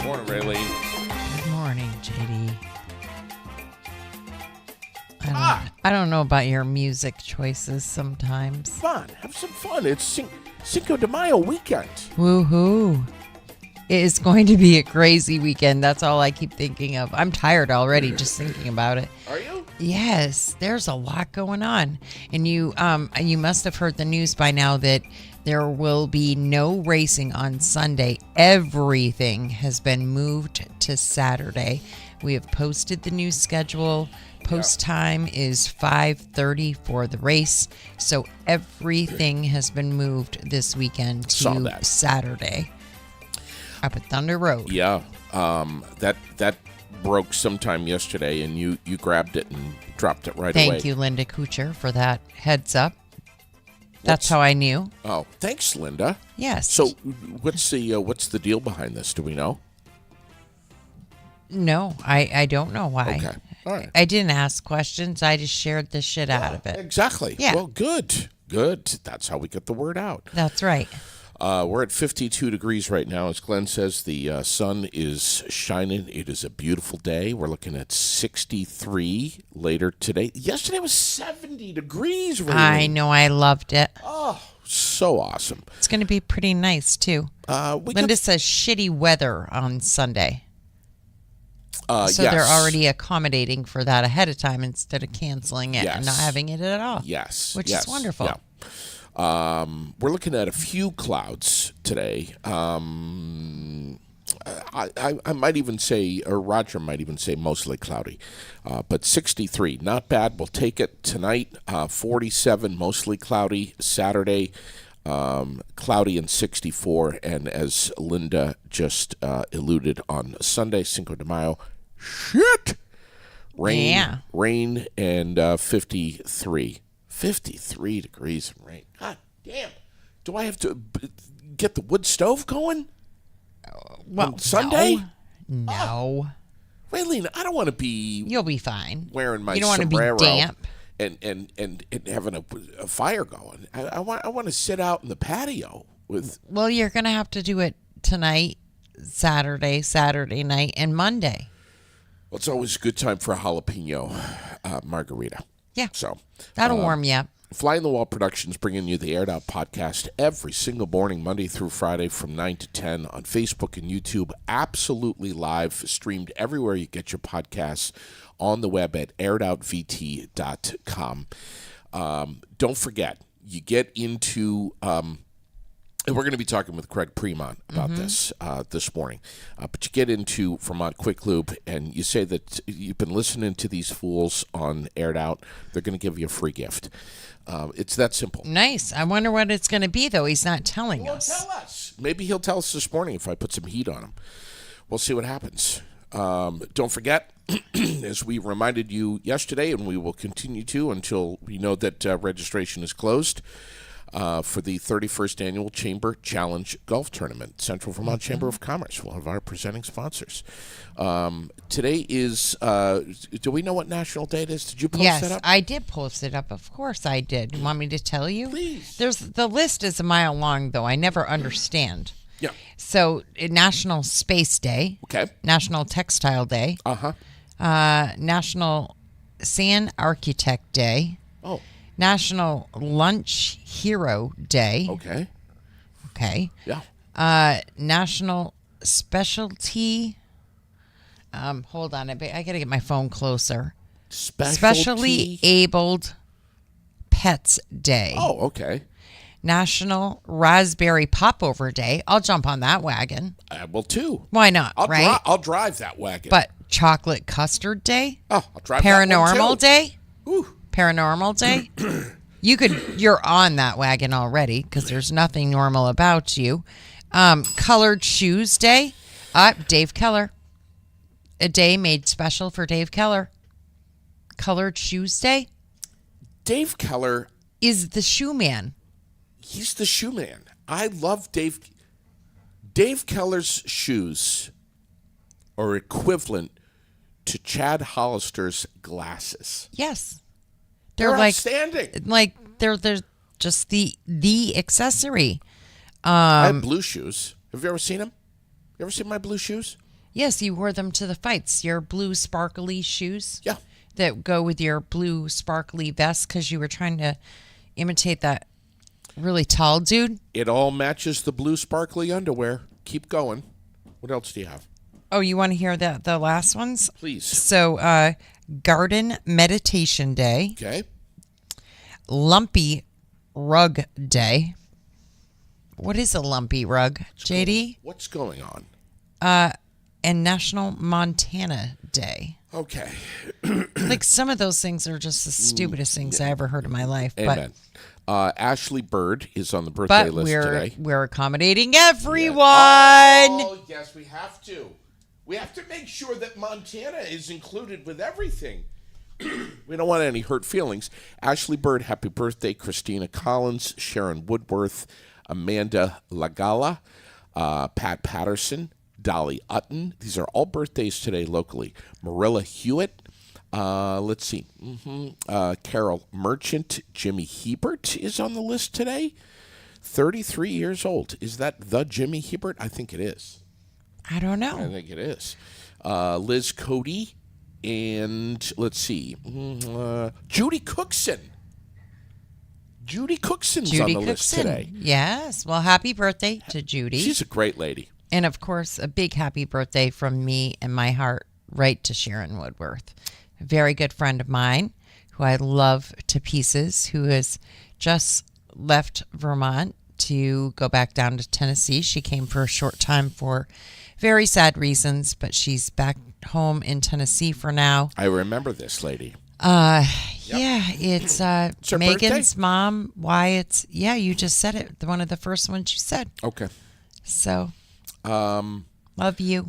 Morning, Raylene. Good morning, JD. I don't know about your music choices sometimes. Fun. Have some fun. It's Cinco de Mayo weekend. Woohoo. It is going to be a crazy weekend. That's all I keep thinking of. I'm tired already just thinking about it. Are you? Yes, there's a lot going on. And you must have heard the news by now that there will be no racing on Sunday. Everything has been moved to Saturday. We have posted the new schedule. Post time is 5:30 for the race. So everything has been moved this weekend to Saturday up at Thunder Road. Yeah. That broke sometime yesterday, and you grabbed it and dropped it right away. Thank you, Linda Kuchar, for that heads up. That's how I knew. Oh, thanks, Linda. Yes. So, what's the deal behind this? Do we know? No, I don't know why. Okay. All right. I didn't ask questions. I just shared the shit out of it. Exactly. Yeah. Well, good. Good. That's how we get the word out. That's right. We're at 52 degrees right now. As Glenn says, the sun is shining. It is a beautiful day. We're looking at 63 later today. Yesterday was 70 degrees. Really. I know. I loved it. Oh, so awesome. It's going to be pretty nice, too. Linda says shitty weather on Sunday. So yes. they're already accommodating for that ahead of time instead of canceling it and not having it at all. Yes. Which is wonderful. Yeah. We're looking at a few clouds today. I might even say, or Roger might even say mostly cloudy. But 63, not bad. We'll take it tonight. 47, mostly cloudy. Saturday, cloudy and 64. And as Linda just alluded on Sunday, Cinco de Mayo, shit! Rain and 53. 53 degrees and rain. God damn. Do I have to get the wood stove going? Well, on Sunday? No. Raylene, I don't want to be... You'll be fine. Wearing my You don't sombrero want to be damp. And having a fire going. I want to sit out in the patio with... Well, you're going to have to do it tonight, Saturday night, and Monday. Well, it's always a good time for a jalapeno margarita. Yeah. So that'll warm you up. Fly in the Wall Productions bringing you the Aired Out podcast every single morning, Monday through Friday from 9 to 10 on Facebook and YouTube. Absolutely live, streamed everywhere you get your podcasts, on the web at airedoutVT.com. Don't forget, you get into... and we're going to be talking with Craig Premont about this morning. But you get into Vermont Quick Lube, and you say that you've been listening to these fools on Aired Out. They're going to give you a free gift. It's that simple. Nice. I wonder what it's going to be, though. He's not telling us. He'll tell us. Maybe he'll tell us this morning if I put some heat on him. We'll see what happens. Don't forget, as we reminded you yesterday, and we will continue to until we know that registration is closed, for the 31st Annual Chamber Challenge Golf Tournament. Central Vermont Chamber of Commerce, one of our presenting sponsors. Today is, do we know what national day it is? Did you post that up? Yes, I did post it up. Of course I did. You want me to tell you? Please. The list is a mile long, though. I never understand. Yeah. So, National Space Day. Okay. National Textile Day. Uh-huh. National Sand Architect Day. Oh. National Lunch Hero Day. Okay. Okay. Yeah. National Specialty. Hold on, I got to get my phone closer. Specially Abled Pets Day. Oh, okay. National Raspberry Popover Day. I'll jump on that wagon. I will too. Why not? Right? I'll drive that wagon. But Chocolate Custard Day. Oh, I'll drive Paranormal that one too. Day. Ooh. Paranormal Day. You're on that wagon already because there's nothing normal about you. Colored Shoes Day. Dave Keller. A day made special for Dave Keller. Colored Shoes Day. Dave Keller is the shoe man. He's the shoe man. I love Dave. Dave Keller's shoes are equivalent to Chad Hollister's glasses. Yes. They're like outstanding. Like they're just the accessory. I have blue shoes. Have you ever seen them? You ever seen my blue shoes? Yes, you wore them to the fights. Your blue sparkly shoes. Yeah. That go with your blue sparkly vest because you were trying to imitate that really tall dude. It all matches the blue sparkly underwear. Keep going. What else do you have? Oh, you want to hear the last ones? Please. So, Garden Meditation Day, Okay. Lumpy Rug Day. What is a lumpy rug, JD? What's going on? And National Montana Day. Okay. Like some of those things are just the stupidest things I ever heard in my life. Amen. Ashley Bird is on the birthday But list today. we're accommodating everyone. Oh, yes, we have to. We have to make sure that Montana is included with everything. We don't want any hurt feelings. Ashley Bird, happy birthday. Christina Collins, Sharon Woodworth, Amanda Lagala, Pat Patterson, Dolly Utton. These are all birthdays today locally. Marilla Hewitt. Let's see. Carol Merchant. Jimmy Hebert is on the list today. 33 years old. Is that the Jimmy Hebert? I think it is. I don't I know. think it is. Liz Cody. And let's see. Judy Cookson. Judy Cookson's on Judy the list Cookson. today. Yes. Well, happy birthday to Judy. She's a great lady. And of course, a big happy birthday from me and my heart right to Sharon Woodworth, a very good friend of mine who I love to pieces, who has just left Vermont to go back down to Tennessee. She came for a short time for very sad reasons, but she's back home in Tennessee for now. I remember this lady. Yeah, it's her Megan's birthday? mom, Wyatt's. Yeah, you just said it. One of the first ones you said. Okay. So, love you.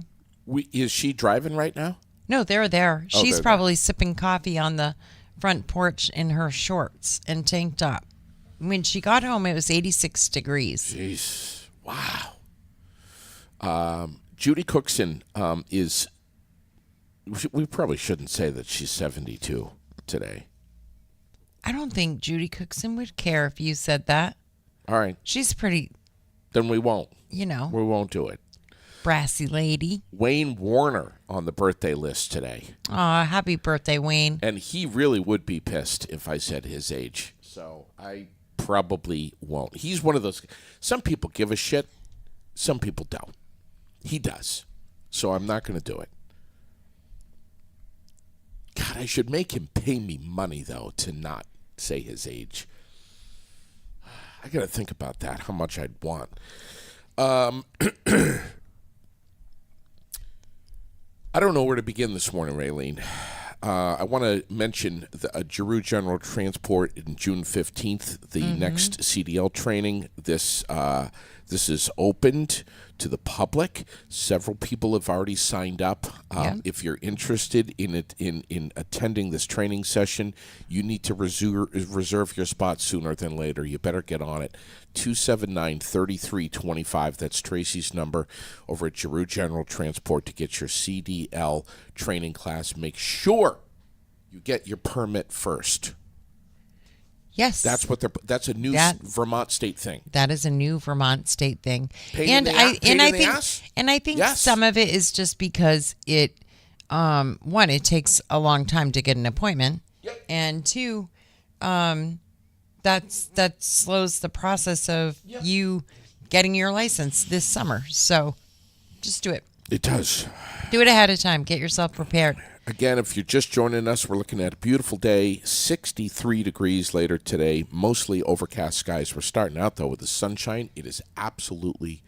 Is she driving right now? No, they're there. Oh, She's they're probably sipping coffee on the front porch in her shorts and tank top. When she got home, it was 86 degrees. Jeez. Wow. Judy Cookson is... We probably shouldn't say that she's 72 today. I don't think Judy Cookson would care if you said that. All right. She's pretty, Then we won't. you know, We won't do it. brassy lady. Wayne Warner on the birthday list today. Aw, happy birthday, Wayne. And he really would be pissed if I said his age. So I probably won't. He's one of those. Some people give a shit. Some people don't. He does. So I'm not going to do it. God, I should make him pay me money, though, to not say his age. I got to think about that, how much I'd want. I don't know where to begin this morning, Raylene. I want to mention the Giroux General Transport in June 15th, the next CDL training. This is opened to the public. Several people have already signed up. If you're interested in attending this training session, you need to reserve your spot sooner than later. You better get on it. 279-3325. That's Tracy's number over at Giroux General Transport to get your CDL training class. Make sure you get your permit first. Yes. That's a new Vermont state thing. That is a new Vermont state thing. Pain in the ass? I think Yes. some of it is just because it one, it takes a long time to get an appointment. Yep. And two, that slows the process of you getting your license this summer. So just do it. It does. Do it ahead of time. Get yourself prepared. Again, if you're just joining us, we're looking at a beautiful day, 63 degrees later today, mostly overcast skies. We're starting out, though, with the sunshine. It is absolutely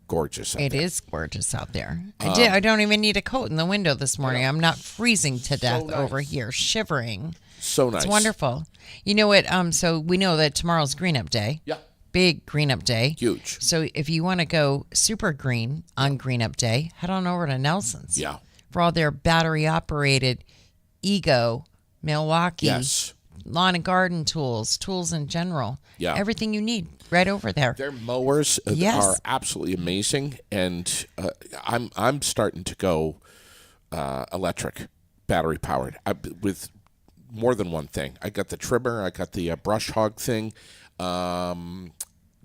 gorgeous out It there. is gorgeous out there. I don't even need a coat in the window this morning. I'm not freezing to death nice. over here, shivering. So nice. It's wonderful. You know what? So we know that tomorrow's Green Up Day. Yeah. Big Green Up Day. Huge. So if you want to go super green on Green Up Day, head on over to Nelson's. Yeah. For all their battery-operated Ego, Milwaukee, Yes. lawn and garden tools in general. Yeah. Everything you need right over there. Their mowers Yes. are absolutely amazing, and I'm starting to go electric, battery powered, with more than one thing. I got the trimmer, I got the brush hog thing.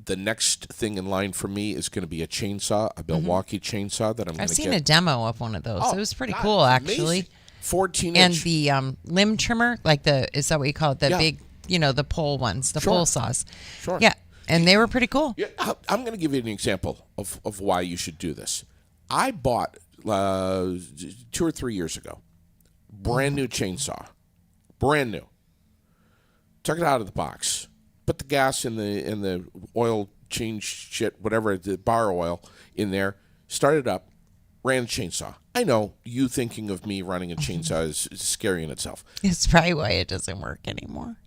The next thing in line for me is going to be a chainsaw, a Milwaukee chainsaw that I'm going I've to seen get. a demo of one of those. Oh, it was pretty God, cool, it's actually. amazing. 14 And inch. the limb trimmer, like is that what you call it? The Yeah. big, the pole ones, the Sure. pole saws. Sure. Yeah, and they were pretty cool. Yeah, I'm going to give you an example of why you should do this. I bought 2 or 3 years ago, brand new chainsaw, brand new. Took it out of the box, put the gas in the oil change shit, whatever, the bar oil in there, started up, ran a chainsaw. I know you thinking of me running a chainsaw is scary in itself. It's probably why it doesn't work anymore.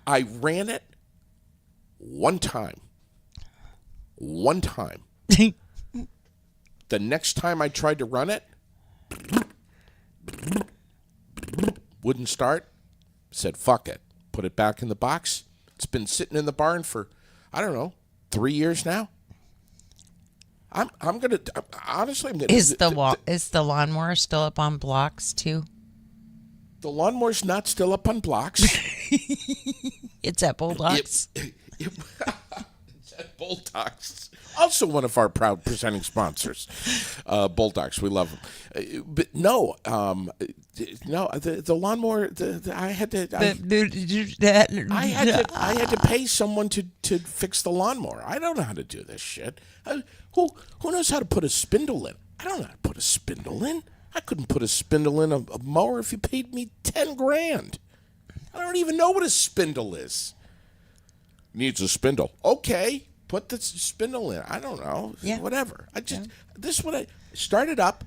I ran it one time. One time. The next time I tried to run it, wouldn't start. Said, fuck it. Put it back in the box. It's been sitting in the barn for, I don't know, 3 years now. I'm gonna honestly. I'm gonna. Is the lawnmower still up on blocks too? The lawnmower's not still up on blocks. It's at Bulldogs. It's at Bulldogs. Also one of our proud presenting sponsors, Bulldogs. We love them. But no, the lawnmower. I had to. I had to pay someone to fix the lawnmower. I don't know how to do this shit. Who knows how to put a spindle in? I don't know how to put a spindle in. I couldn't put a spindle in a mower if you paid me $10,000. I don't even know what a spindle is. Needs a spindle. Okay, put the spindle in. I don't know. Yeah. Whatever. This is what I started up.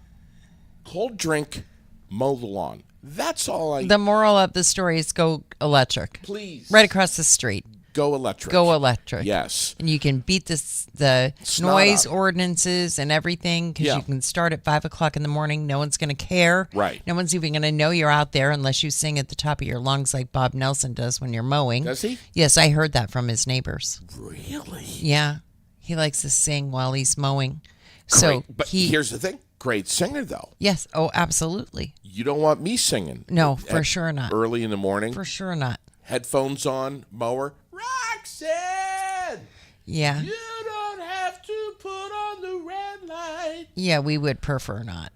Cold drink, mow the lawn. That's all I. The moral of the story is go electric. Please. Right across the street. Go electric. Go electric. Yes. And you can beat the Snot noise up. ordinances and everything because Yeah. you can start at 5 o'clock in the morning. No one's going to care. Right. No one's even going to know you're out there unless you sing at the top of your lungs like Bob Nelson does when you're mowing. Does he? Yes, I heard that from his neighbors. Really? Yeah. He likes to sing while he's mowing. So Great. But here's the thing. Great singer, though. Yes. Oh, absolutely. You don't want me singing. No, for sure not. Early in the morning. For sure not. Headphones on, mower. Roxanne! Yeah. You don't have to put on the red light. Yeah, we would prefer not.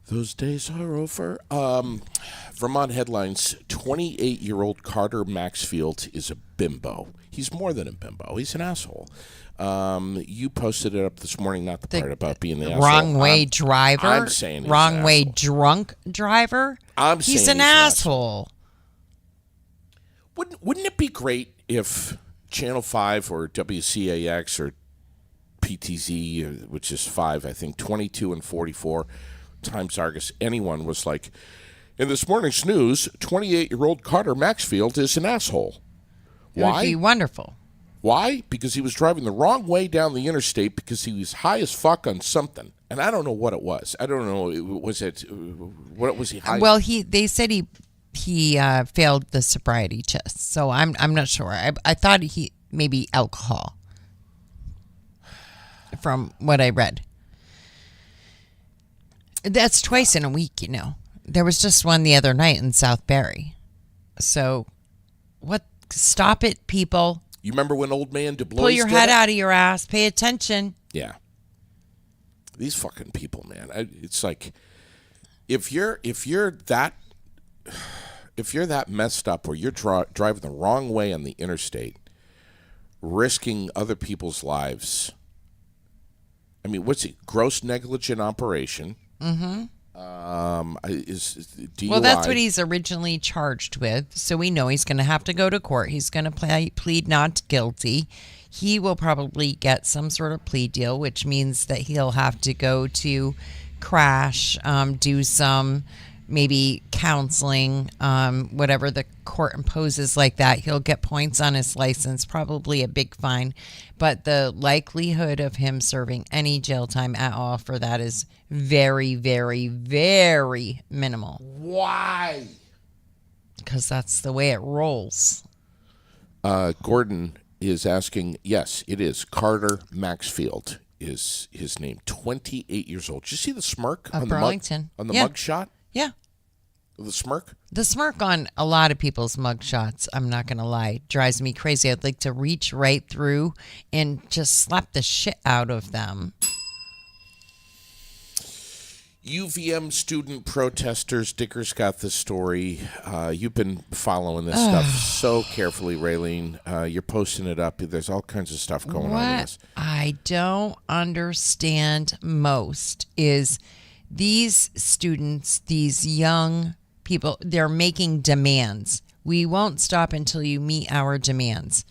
Those days are over. Vermont headlines: 28-year-old Carter Maxfield is a bimbo. He's more than a bimbo. He's an asshole. You posted it up this morning, not the part about being the asshole. Wrong way driver. I'm saying he's wrong an way asshole. drunk driver. I'm he's saying an he's an asshole. Wouldn't it be great if Channel 5 or WCAX or PTZ, which is 5, I think, 22 and 44, Times Argus, anyone was like, in this morning's news, 28-year-old Carter Maxfield is an asshole. It would Why? be wonderful. Why? Because he was driving the wrong way down the interstate because he was high as fuck on something. And I don't know what it was. I don't know. What was he high? Well, they said he failed the sobriety test, so I'm not sure. I thought he maybe alcohol, from what I read. That's twice in a week, There was just one the other night in South Barry. So, what? Stop it, people! You remember when old man Du Bois Pull your did head it? out of your ass. Pay attention. Yeah. These fucking people, man. It's like if you're that messed up or you're driving the wrong way on the interstate, risking other people's lives. I mean, what's it? Gross negligent operation. Mm-hmm. Is DUI. Well, that's what he's originally charged with. So we know he's going to have to go to court. He's going to plead not guilty. He will probably get some sort of plea deal, which means that he'll have to go to crash, do some maybe counseling, whatever the court imposes like that. He'll get points on his license, probably a big fine. But the likelihood of him serving any jail time at all for that is very, very, very minimal. Why? Because that's the way it rolls. Gordon is asking, yes, it is. Carter Maxfield is his name. 28 years old. Did you see the smirk Of on Burlington. the Yeah. mug shot? Yeah. The smirk? The smirk on a lot of people's mugshots, I'm not going to lie, drives me crazy. I'd like to reach right through and just slap the shit out of them. UVM student protesters. Dicker's got the story. You've been following this stuff so carefully, Raylene. You're posting it up. There's all kinds of stuff going on in this. What I don't understand most is these students, these young people, they're making demands. We won't stop until you meet our demands.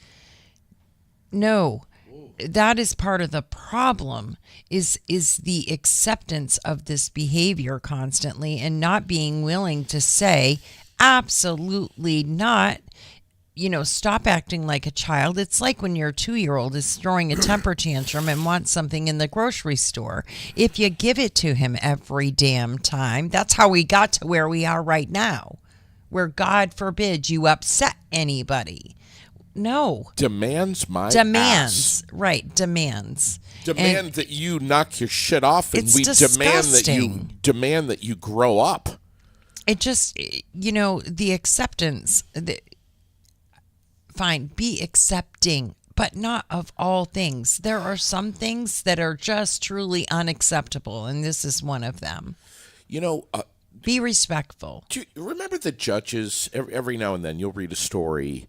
No, that is part of the problem is the acceptance of this behavior constantly and not being willing to say absolutely not. Stop acting like a child. It's like when your 2-year-old is throwing a temper tantrum and wants something in the grocery store. If you give it to him every damn time, that's how we got to where we are right now, where God forbid you upset anybody. No. Demands my Demands. ass. Right, demands. Demand that you knock your shit off, and It's we disgusting. demand that you grow up. It just, the acceptance, fine, be accepting, but not of all things. There are some things that are just truly unacceptable, and this is one of them. Be respectful. Do you remember the judges? Every now and then you'll read a story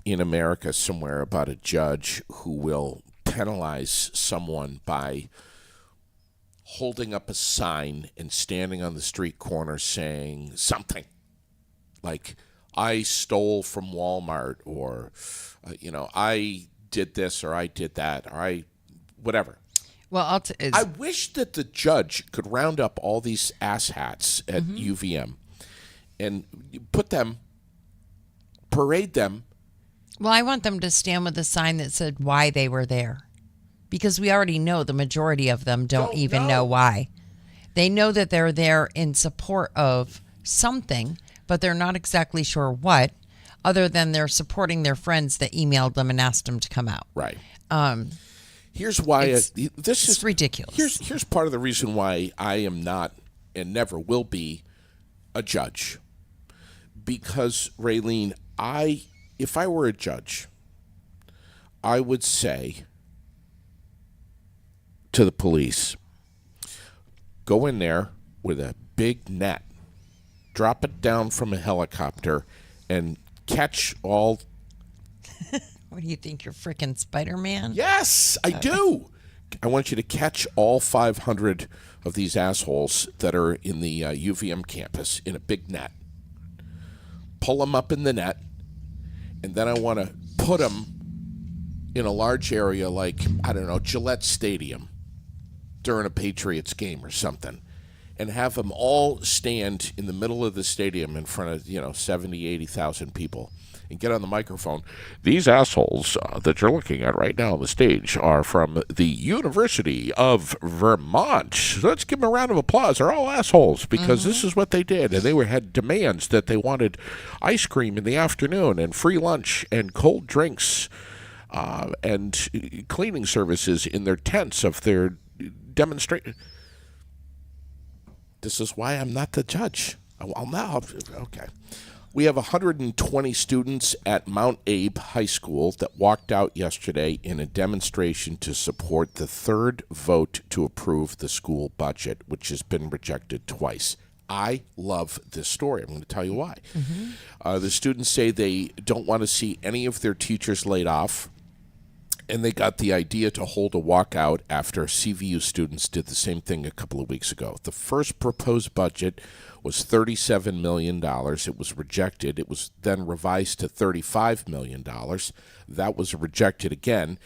in America somewhere about a judge who will penalize someone by holding up a sign and standing on the street corner saying something like, I stole from Walmart, or, I did this, or I did that, or whatever. Well, I wish that the judge could round up all these asshats at UVM and parade them. Well, I want them to stand with a sign that said why they were there. Because we already know the majority of them don't even know why. They know that they're there in support of something, but they're not exactly sure what, other than they're supporting their friends that emailed them and asked them to come out. Right. Here's why it's ridiculous. Here's part of the reason why I am not and never will be a judge. Because, Raylene, if I were a judge, I would say to the police, go in there with a big net, drop it down from a helicopter, and catch all. What do you think, you're freaking Spider-Man? Yes, I do. I want you to catch all 500 of these assholes that are in the UVM campus in a big net. Pull them up in the net, and then I want to put them in a large area like, I don't know, Gillette Stadium during a Patriots game or something, and have them all stand in the middle of the stadium in front of, 70, 80,000 people and get on the microphone. These assholes that you're looking at right now on the stage are from the University of Vermont. Let's give them a round of applause. They're all assholes because this is what they did. And they had demands that they wanted ice cream in the afternoon and free lunch and cold drinks and cleaning services in their tents of their demonstration. This is why I'm not the judge. Okay. We have 120 students at Mount Abe High School that walked out yesterday in a demonstration to support the third vote to approve the school budget, which has been rejected twice. I love this story. I'm going to tell you why. The students say they don't want to see any of their teachers laid off, and they got the idea to hold a walkout after CVU students did the same thing a couple of weeks ago. The first proposed budget was $37 million. It was rejected. It was then revised to $35 million. That was rejected again.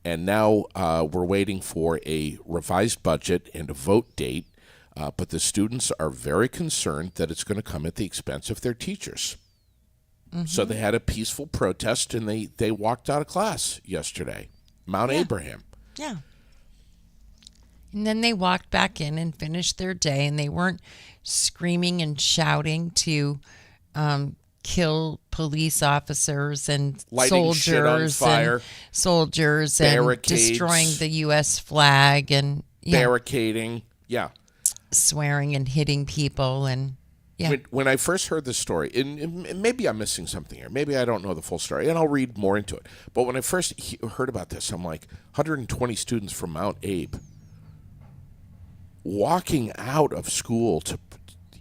And now we're waiting for a revised budget and a vote date. But the students are very concerned that it's going to come at the expense of their teachers. So they had a peaceful protest, and they walked out of class yesterday. Mount Abraham. Yeah. And then they walked back in and finished their day, and they weren't screaming and shouting to kill police officers and Lighting shit on fire. soldiers Barricades. And destroying the U.S. flag and Barricading. Yeah. swearing and hitting people and Yeah. When I first heard this story, and maybe I'm missing something here. Maybe I don't know the full story, and I'll read more into it. But when I first heard about this, I'm like, 120 students from Mount Abe walking out of school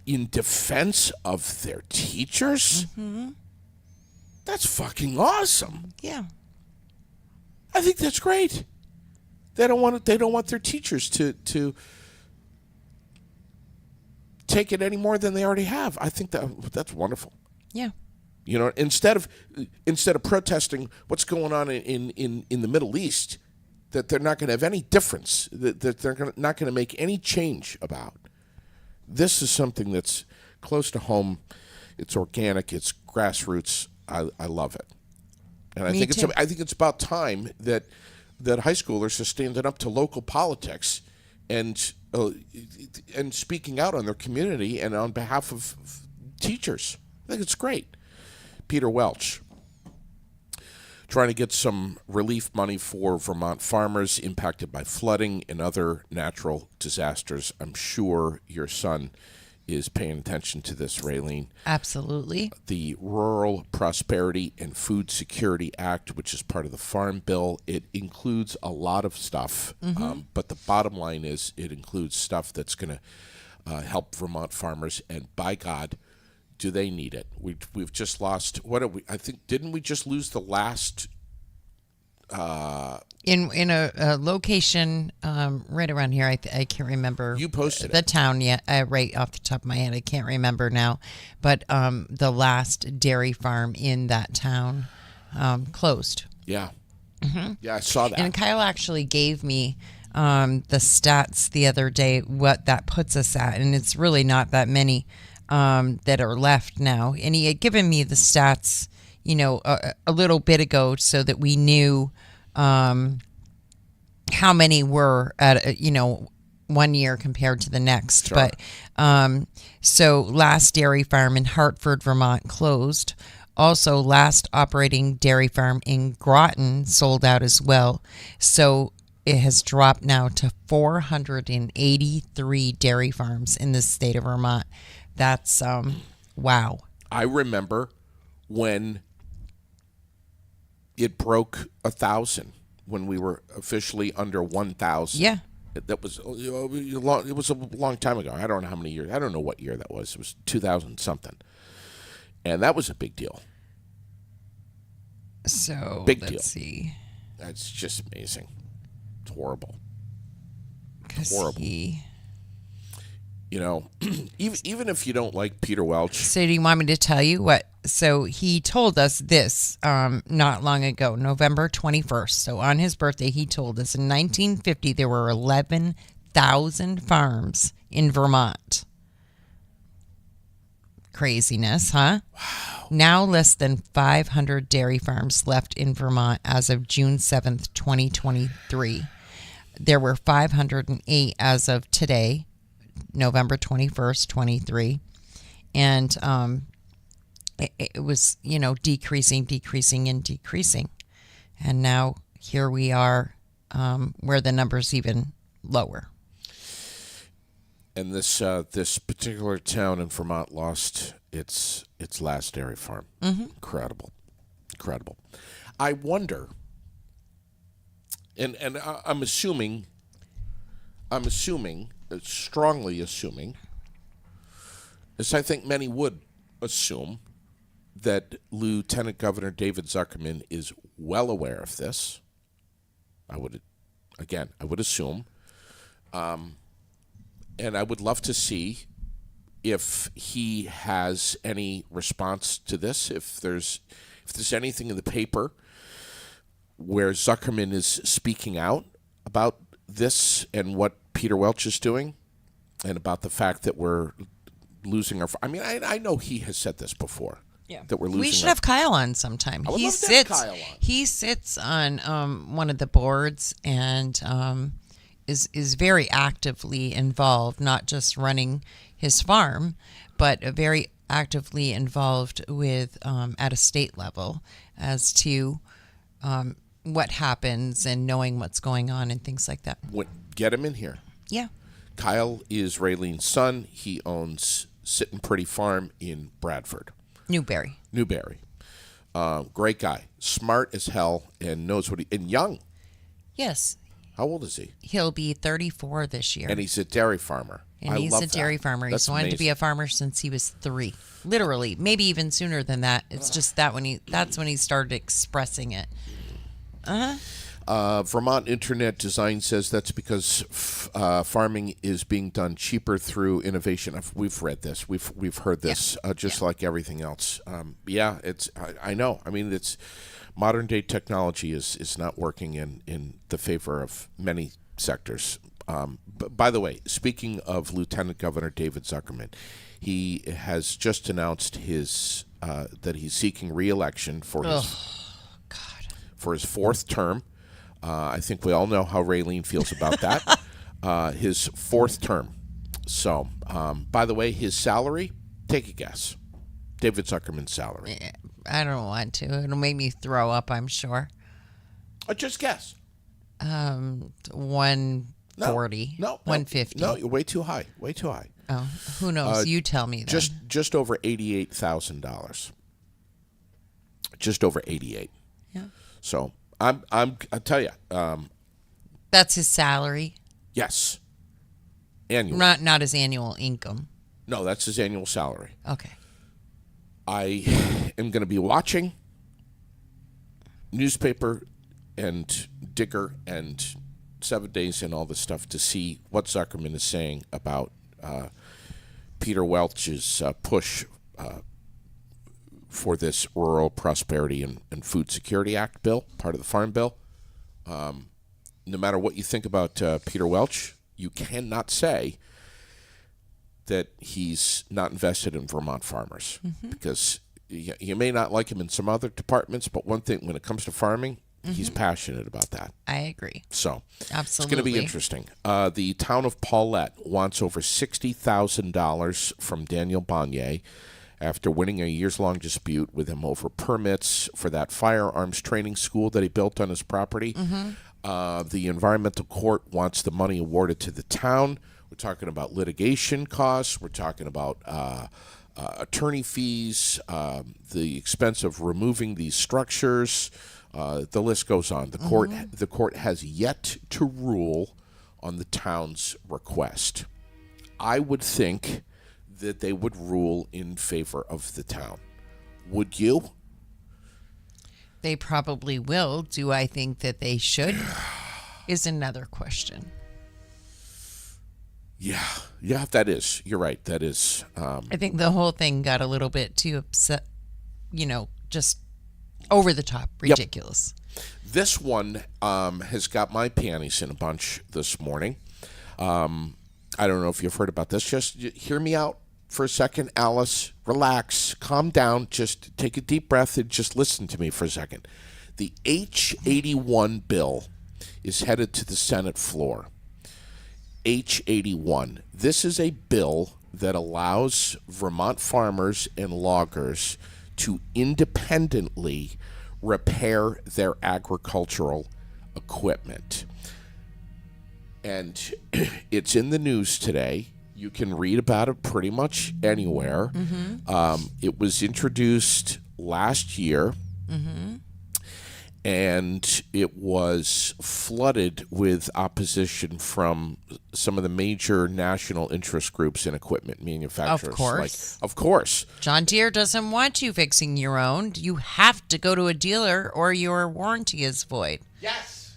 in defense of their teachers? Mm-hmm. That's fucking awesome. Yeah. I think that's great. They don't want their teachers to take it any more than they already have. I think that's wonderful. Yeah. You know, instead of protesting what's going on in the Middle East, that they're not going to have any difference, that they're not going to make any change about. This is something that's close to home. It's organic. It's grassroots. I love it, and I think it's about time that high schoolers are standing up to local politics and speaking out on their community and on behalf of teachers. I think it's great. Peter Welch, trying to get some relief money for Vermont farmers impacted by flooding and other natural disasters. I'm sure your son is paying attention to this, Raylene. Absolutely. The Rural Prosperity and Food Security Act, which is part of the Farm Bill, it includes a lot of stuff, but the bottom line is it includes stuff that's going to help Vermont farmers, and by God, do they need it. We've just lost, I think, didn't we just lose the last... in a location right around here, I can't remember. You posted the it. town, yeah, right off the top of my head. I can't remember now, but the last dairy farm in that town closed. Yeah, yeah, I saw that. And Kyle actually gave me the stats the other day, what that puts us at, and it's really not that many that are left now. And he had given me the stats, you know, a little bit ago, so that we knew how many were at, 1 year compared to the next. Sure. But so last dairy farm in Hartford, Vermont closed. Also, last operating dairy farm in Groton sold out as well. So it has dropped now to 483 dairy farms in the state of Vermont. That's wow. I remember when it broke 1,000, when we were officially under 1,000. Yeah. That was it was a long time ago. I don't know how many years. I don't know what year that was. It was 2000 something, and that was a big deal. So Big let's deal. see. That's just amazing. It's horrible. 'Cause Horrible. You know, even if you don't like Peter Welch, So do you want me to tell you what? So he told us this not long ago, November 21st. So on his birthday, he told us in 1950 there were 11,000 farms in Vermont. Craziness, huh? Wow. Now less than 500 dairy farms left in Vermont as of June 7th, 2023. There were 508 as of today, November 21st, 23. And it was, decreasing. And now here we are where the number's even lower. and this particular town in Vermont lost its last dairy farm. Mm-hmm. Incredible. I wonder, and I'm assuming, strongly assuming, as I think many would assume, that Lieutenant Governor David Zuckerman is well aware of this. I would assume. And I would love to see if he has any response to this, if there's anything in the paper where Zuckerman is speaking out about this and what Peter Welch is doing, and about the fact that we're losing our... I mean, I know he has said this before. Yeah. That we're losing. We should have Kyle on sometime. I would love to have Kyle on. He sits on one of the boards and is very actively involved, not just running his farm, but very actively involved with at a state level as to what happens and knowing what's going on and things like that. Get him in here. Yeah. Kyle is Raylene's son. He owns Sitting Pretty Farm in Bradford, Newberry. Newberry. Great guy, smart as hell, and knows what and young. Yes. How old is he? He'll be 34 this year. And he's a dairy farmer. And he's a dairy farmer. That's He's wanted to be amazing. a farmer since he was 3. Literally, maybe even sooner than that. It's just that's when he started expressing it. Vermont Internet Design says that's because farming is being done cheaper through innovation. We've read this. We've heard this. Just like everything else. It's. I know. I mean, it's modern day technology is not working in the favor of many sectors. But by the way, speaking of Lieutenant Governor David Zuckerman, he has just announced his that he's seeking re-election for his 4th term. I think we all know how Raylene feels about that. His 4th term. So, by the way, his salary, take a guess. David Zuckerman's salary. I don't want to. It'll make me throw up, I'm sure. Just guess. 140. No. 150. No, you're way too high. Way too high. Oh, who knows? You tell me then. Just over $88,000. Just over 88. Yeah. So, I'll tell you, That's his salary, yes. Annual. not his annual income. No, that's his annual salary. Okay. I am going to be watching newspaper and Digger and 7 Days and all this stuff to see what Zuckerman is saying about Peter Welch's push for this Rural Prosperity and Food Security Act bill, part of the Farm Bill. No matter what you think about Peter Welch, you cannot say that he's not invested in Vermont farmers, because you may not like him in some other departments, but one thing, when it comes to farming, he's passionate about that. I agree. So Absolutely. it's going to be interesting. The town of Paulette wants over $60,000 from Daniel Bonnier after winning a years-long dispute with him over permits for that firearms training school that he built on his property. The environmental court wants the money awarded to the town. We're talking about litigation costs. We're talking about attorney fees, the expense of removing these structures. The list goes on. The court has yet to rule on the town's request. I would think that they would rule in favor of the town. Would you? They probably will. Do I think that they should? Is another question. Yeah, that is. You're right. That is. I think the whole thing got a little bit too upset, just over the top, ridiculous. This one has got my panties in a bunch this morning. I don't know if you've heard about this. Just hear me out for a second, Alice. Relax, calm down. Just take a deep breath and just listen to me for a second. The H-81 bill is headed to the Senate floor. H-81. This is a bill that allows Vermont farmers and loggers to independently repair their agricultural equipment. And it's in the news today. You can read about it pretty much anywhere. It was introduced last year. And it was flooded with opposition from some of the major national interest groups and equipment manufacturers. Of course. Of course. John Deere doesn't want you fixing your own. You have to go to a dealer or your warranty is void. Yes.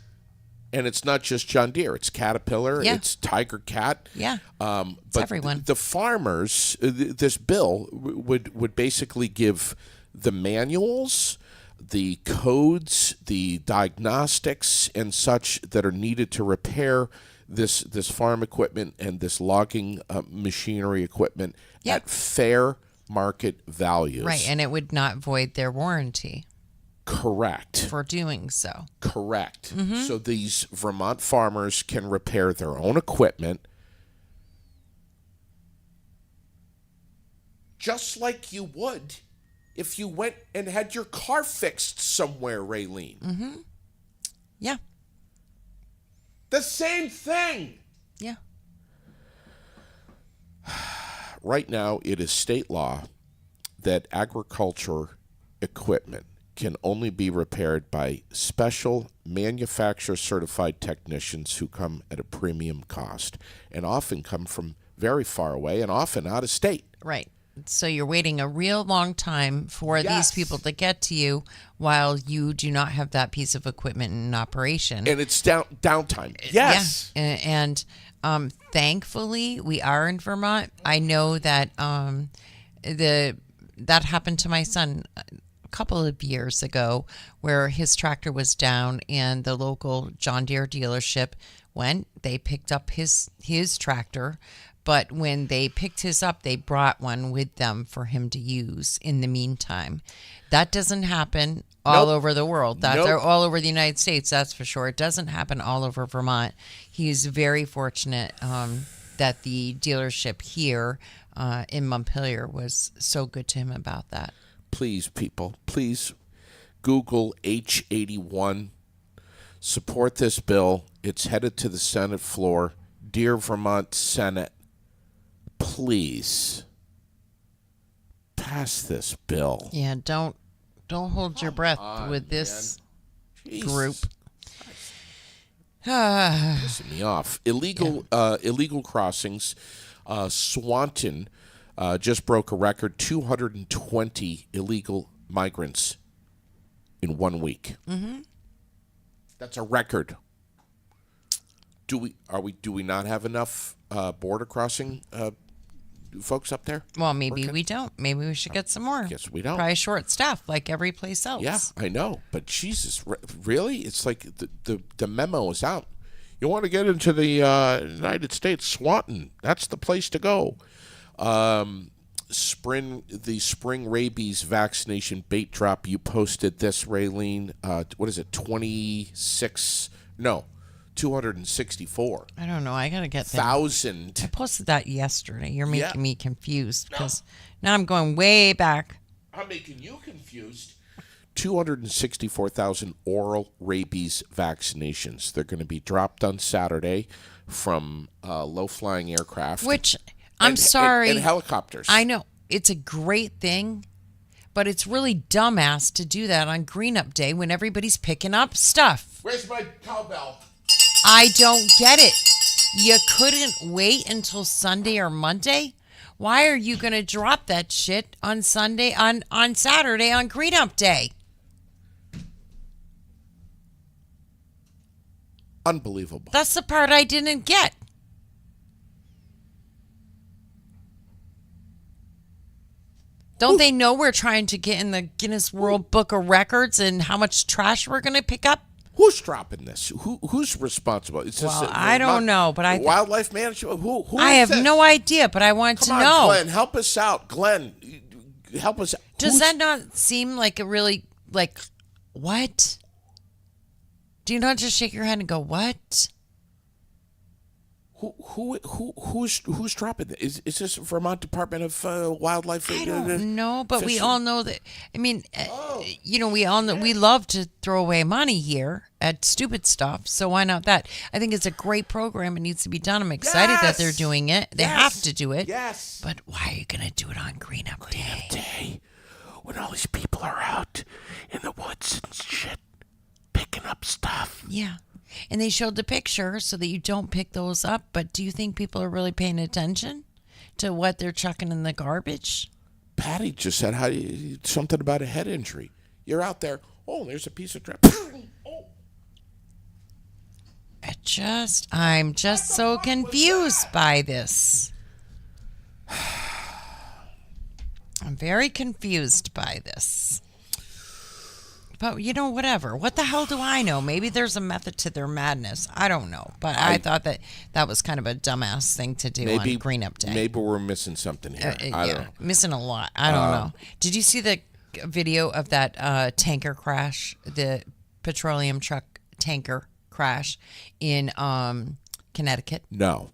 And it's not just John Deere. It's Caterpillar. Yeah. It's Tiger Cat. Yeah. But everyone. The farmers, this bill would basically give the manuals, the codes, the diagnostics, and such that are needed to repair this farm equipment and this logging machinery equipment at fair market values. Right, and it would not void their warranty. Correct. For doing so. Correct. So these Vermont farmers can repair their own equipment just like you would if you went and had your car fixed somewhere, Raylene. Yeah. The same thing. Yeah. right now it is state law that agriculture equipment can only be repaired by special manufacturer certified technicians who come at a premium cost and often come from very far away and often out of state. Right. So you're waiting a real long time for these Yes. people to get to you while you do not have that piece of equipment in operation. And it's downtime. Yes. Yeah. Thankfully, we are in Vermont. I know that that happened to my son a couple of years ago, where his tractor was down, and the local John Deere dealership went. They picked up his tractor, but when they picked his up, they brought one with them for him to use in the meantime. That doesn't happen all Nope. over the world. That's Nope. all over the United States, that's for sure. It doesn't happen all over Vermont. He's very fortunate that the dealership here in Montpelier was so good to him about that. Please, people, please Google H81. Support this bill. It's headed to the Senate floor. Dear Vermont Senate, please pass this bill. Yeah, don't hold your breath with this Jesus. group. Pissing me off. Illegal crossings. Swanton just broke a record: 220 illegal migrants in 1 week. Mm-hmm. That's a record. Do we not have enough border crossing folks up there? Well, maybe we don't. Maybe we should get some more. Guess we don't. Probably short staffed like every place else. Yeah, I know, but Jesus, really? It's like the memo is out. You want to get into the United States, Swanton, that's the place to go. The spring rabies vaccination bait drop. You posted this, Raylene. What is it? 264. I don't know. I gotta get that. 1,000. I posted that yesterday. You're making Yeah. me confused because now I'm going way back. I'm making you confused. 264,000 oral rabies vaccinations. They're going to be dropped on Saturday from low-flying aircraft. Which I'm sorry. And helicopters. I know it's a great thing, but it's really dumbass to do that on Green Up Day when everybody's picking up stuff. Where's my cowbell? I don't get it. You couldn't wait until Sunday or Monday? Why are you going to drop that shit on Sunday, on Saturday, on Green Up Day? Unbelievable. That's the part I didn't get. Don't they know we're trying to get in the Guinness World Book of Records and how much trash we're going to pick up? Who's dropping this? Who's responsible? It's Well, I don't know, but I wildlife management. Who I is have this? no idea, but I want Come to on, know. Glenn, help us out. Glenn, help us out. Does that not seem like a really, like, what? Do you not just shake your head and go, what? Who's dropping this? Is this Vermont Department of Wildlife? I don't know, but we fishing? all know that. I mean, we all know we love to throw away money here at stupid stuff. So why not that? I think it's a great program. It needs to be done. I'm excited that they're Yes! doing it. They Yes! have to do it. Yes. But why are you going to do it on Green Up Day? Day when all these people are out in the woods and shit picking up stuff. Yeah. And they showed the picture so that you don't pick those up. But do you think people are really paying attention to what they're chucking in the garbage? Patty just said something about a head injury. You're out there. Oh, there's a piece of trap. Oh. I'm just so confused by this. I'm very confused by this. But, whatever. What the hell do I know? Maybe there's a method to their madness. I don't know. But I thought that was kind of a dumbass thing to do on Green Up Day. Maybe we're missing something here. I don't know. Missing a lot. I don't know. Did you see the video of that tanker crash, the petroleum truck tanker crash in Connecticut? No.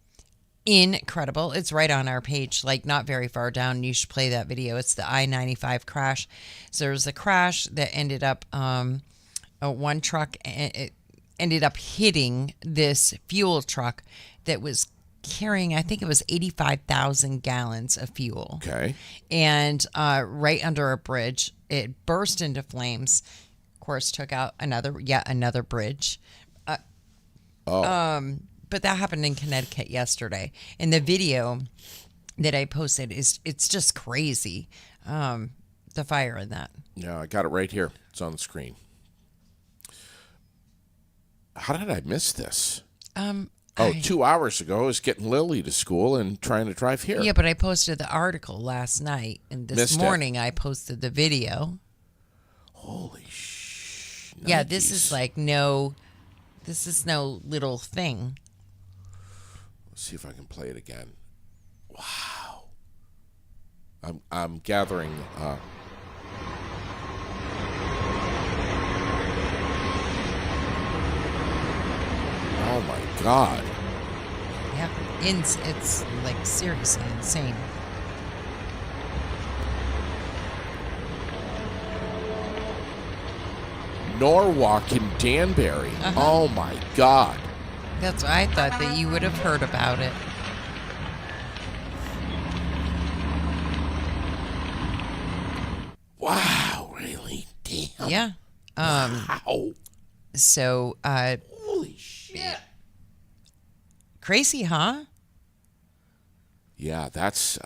Incredible. It's right on our page, like not very far down. You should play that video. It's the I-95 crash. So there was a crash that ended up, one truck it ended up hitting this fuel truck that was carrying, I think it was 85,000 gallons of fuel. Okay. And right under a bridge, it burst into flames. Of course, took out yet another bridge. But that happened in Connecticut yesterday. And the video that I posted it's just crazy. The fire in that. Yeah, I got it right here. It's on the screen. How did I miss this? 2 hours ago, I was getting Lily to school and trying to drive here. Yeah, but I posted the article last night, and this morning I posted the video. Holy sh! Yeah, this is no little thing. Let's see if I can play it again. Wow. I'm gathering. Oh my God. Yeah, it's like seriously insane. Norwalk and Danbury. Oh my God. That's I thought that you would have heard about it. Wow, really? Damn. Yeah. Wow. So, Holy shit. crazy, huh? Yeah, that's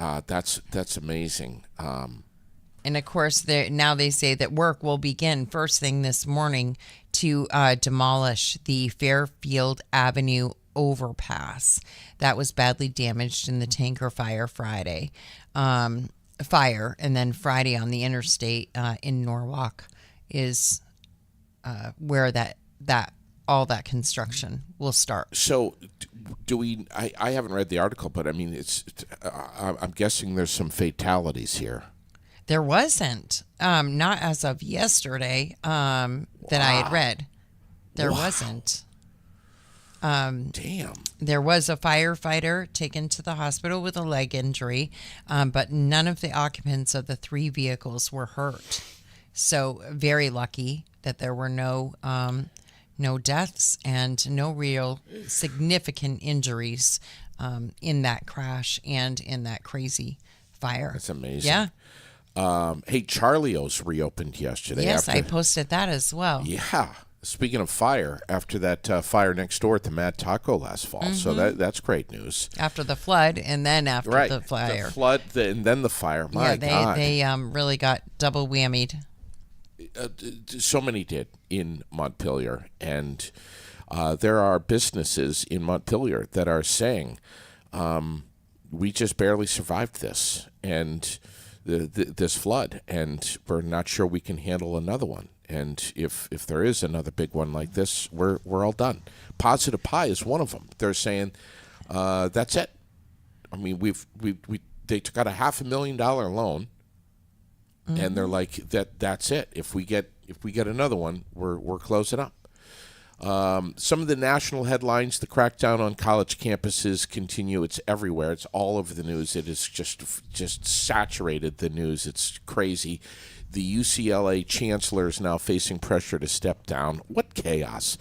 amazing. And of course, now they say that work will begin first thing this morning to demolish the Fairfield Avenue overpass that was badly damaged in the tanker fire Friday. And then Friday on the interstate in Norwalk is where that all that construction will start. So, do we? I haven't read the article, but I mean, I'm guessing there's some fatalities here. There wasn't, not as of yesterday that I had read. There wasn't. Damn. There was a firefighter taken to the hospital with a leg injury, but none of the occupants of the 3 vehicles were hurt. So very lucky that there were no deaths and no real significant injuries in that crash and in that crazy fire. That's amazing. Yeah. Hey, Charlio's reopened yesterday. Yes, I posted that as well. Yeah. Speaking of fire, after that fire next door at the Mad Taco last fall, so that's great news. After the flood, and then after the fire. The flood, and then the fire. My God. They really got double whammied. So many did in Montpelier, and there are businesses in Montpelier that are saying, we just barely survived this, and this flood, and we're not sure we can handle another one. And if there is another big one like this, we're all done. Positive Pie is one of them. They're saying that's it. I mean, they took out a $500,000 loan, and they're like that's it. If we get another one, we're closing up. Some of the national headlines: the crackdown on college campuses continue. It's everywhere. It's all over the news. It is just saturated the news. It's crazy. The UCLA chancellor is now facing pressure to step down. What chaos!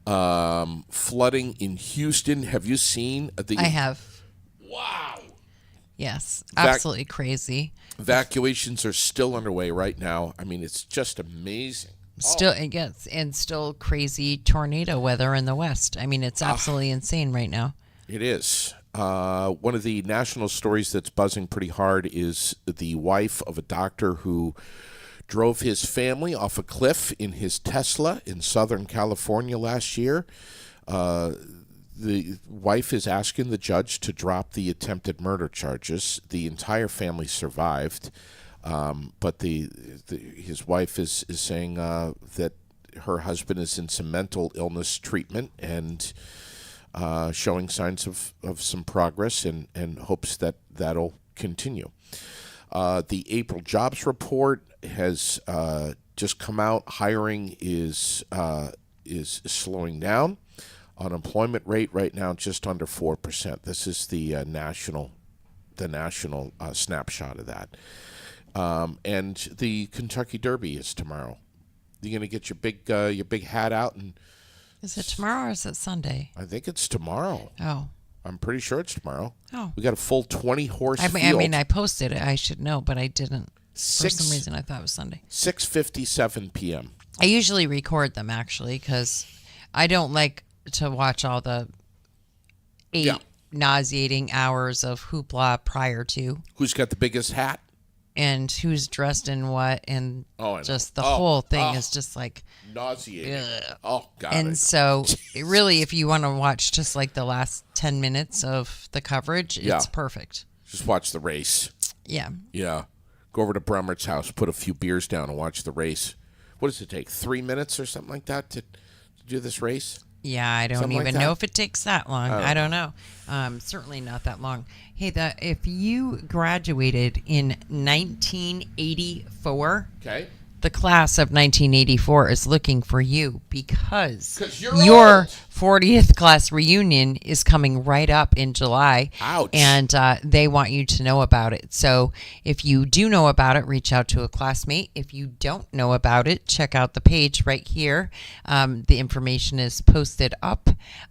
Flooding in Houston. Have you seen the? I have. Wow. Yes, absolutely crazy. Evacuations are still underway right now. I mean, it's just amazing. Still, yes, and still crazy tornado weather in the west. I mean, it's absolutely insane right now. It is. One of the national stories that's buzzing pretty hard is the wife of a doctor who drove his family off a cliff in his Tesla in Southern California last year. The wife is asking the judge to drop the attempted murder charges. The entire family survived. But his wife is saying that her husband is in some mental illness treatment and showing signs of some progress and hopes that that'll continue. The April jobs report has just come out. Hiring is slowing down. Unemployment rate right now just under 4%. This is the national snapshot of that. And the Kentucky Derby is tomorrow. You're gonna get your big hat out and. Is it tomorrow or is it Sunday? I think it's tomorrow. Oh. I'm pretty sure it's tomorrow. Oh. We got a full 20-horse I field. mean, I posted it. I should know, but I didn't. For Six- some reason, I thought it was Sunday. 6:57 p.m. I usually record them, actually, because I don't like to watch all the 8 Yeah. nauseating hours of hoopla prior to, Who's got the biggest hat? and who's dressed in what, and Oh, I know. just the Oh, whole thing oh. is just like... Nauseating. Ugh. Oh, God. I know. And so, really, if you want to watch just like the last 10 minutes of the coverage, Yeah. it's perfect. Just watch the race. Yeah. Yeah. Go over to Brummert's house, put a few beers down, and watch the race. What does it take? 3 minutes or something like that to do this race? Yeah, I don't Something like even that? know if it takes that long. I don't know. Certainly not that long. Hey, if you graduated in 1984, Okay. the class of 1984 is looking for you because 'Cause you're your old. 40th class reunion is coming right up in July. Ouch. And they want you to know about it. So if you do know about it, reach out to a classmate. If you don't know about it, check out the page right here. The information is posted up.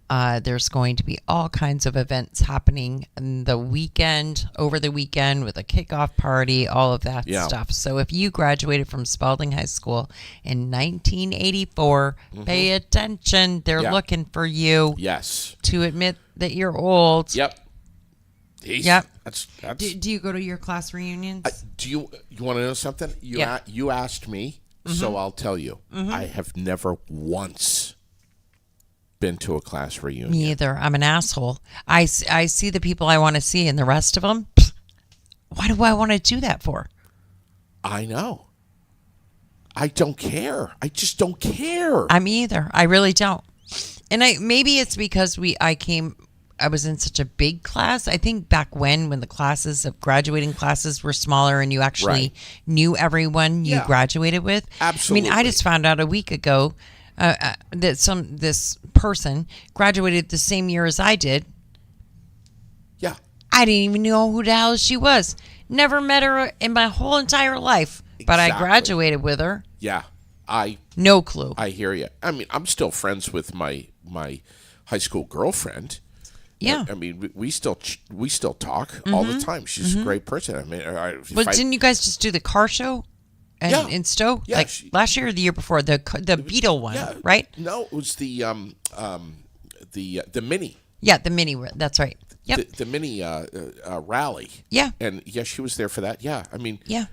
There's going to be all kinds of events happening in the weekend, over the weekend, with a kickoff party, all of that Yeah. stuff. So if you graduated from Spalding High School in 1984, pay attention. They're Yeah. looking for you Yes. to admit that you're old. Yep. Jeez. Yep. That's. Do you go to your class reunions? Do you want to know something? Yeah. You asked me, so I'll tell you. I have never once been to a class reunion. Me either. I'm an asshole. I see the people I want to see, and the rest of them, why do I want to do that for? I know. I don't care. I just don't care. I'm either. I really don't. And maybe it's because I was in such a big class. I think back when the classes of graduating classes were smaller and you actually Right. knew everyone you Yeah. graduated with. Absolutely. I mean, I just found out a week ago that this person graduated the same year as I did. Yeah. I didn't even know who the hell she was. Never met her in my whole entire life. But I Exactly. graduated with her. Yeah. I No clue. hear you. I mean, I'm still friends with my high school girlfriend. Yeah. I mean, we still talk all the time. She's a great person. I mean, But didn't you guys just do the car show Yeah. in Stowe? Yeah, Like last year or the year before, the Beetle one, yeah, right? No, it was the mini. Yeah, the mini. That's right. Yep. The mini rally. Yeah. And yeah, she was there for that. Yeah. I mean, Yeah.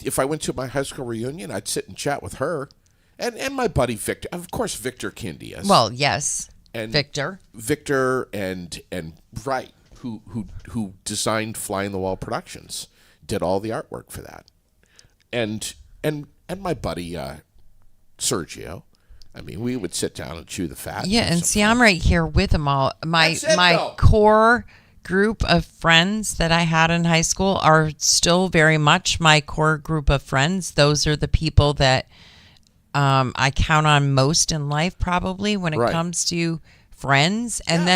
if I went to my high school reunion, I'd sit and chat with her, and my buddy Victor, of course, Victor Kindias. Well, yes. And Victor. and Wright, who designed Fly in the Wall Productions, did all the artwork for that, and my buddy Sergio. I mean, we would sit down and chew the fat. Yeah, and see, I'm right here with them all. My That's it, my though. core group of friends that I had in high school are still very much my core group of friends. Those are the people that I count on most in life, probably when it Right. comes to friends. And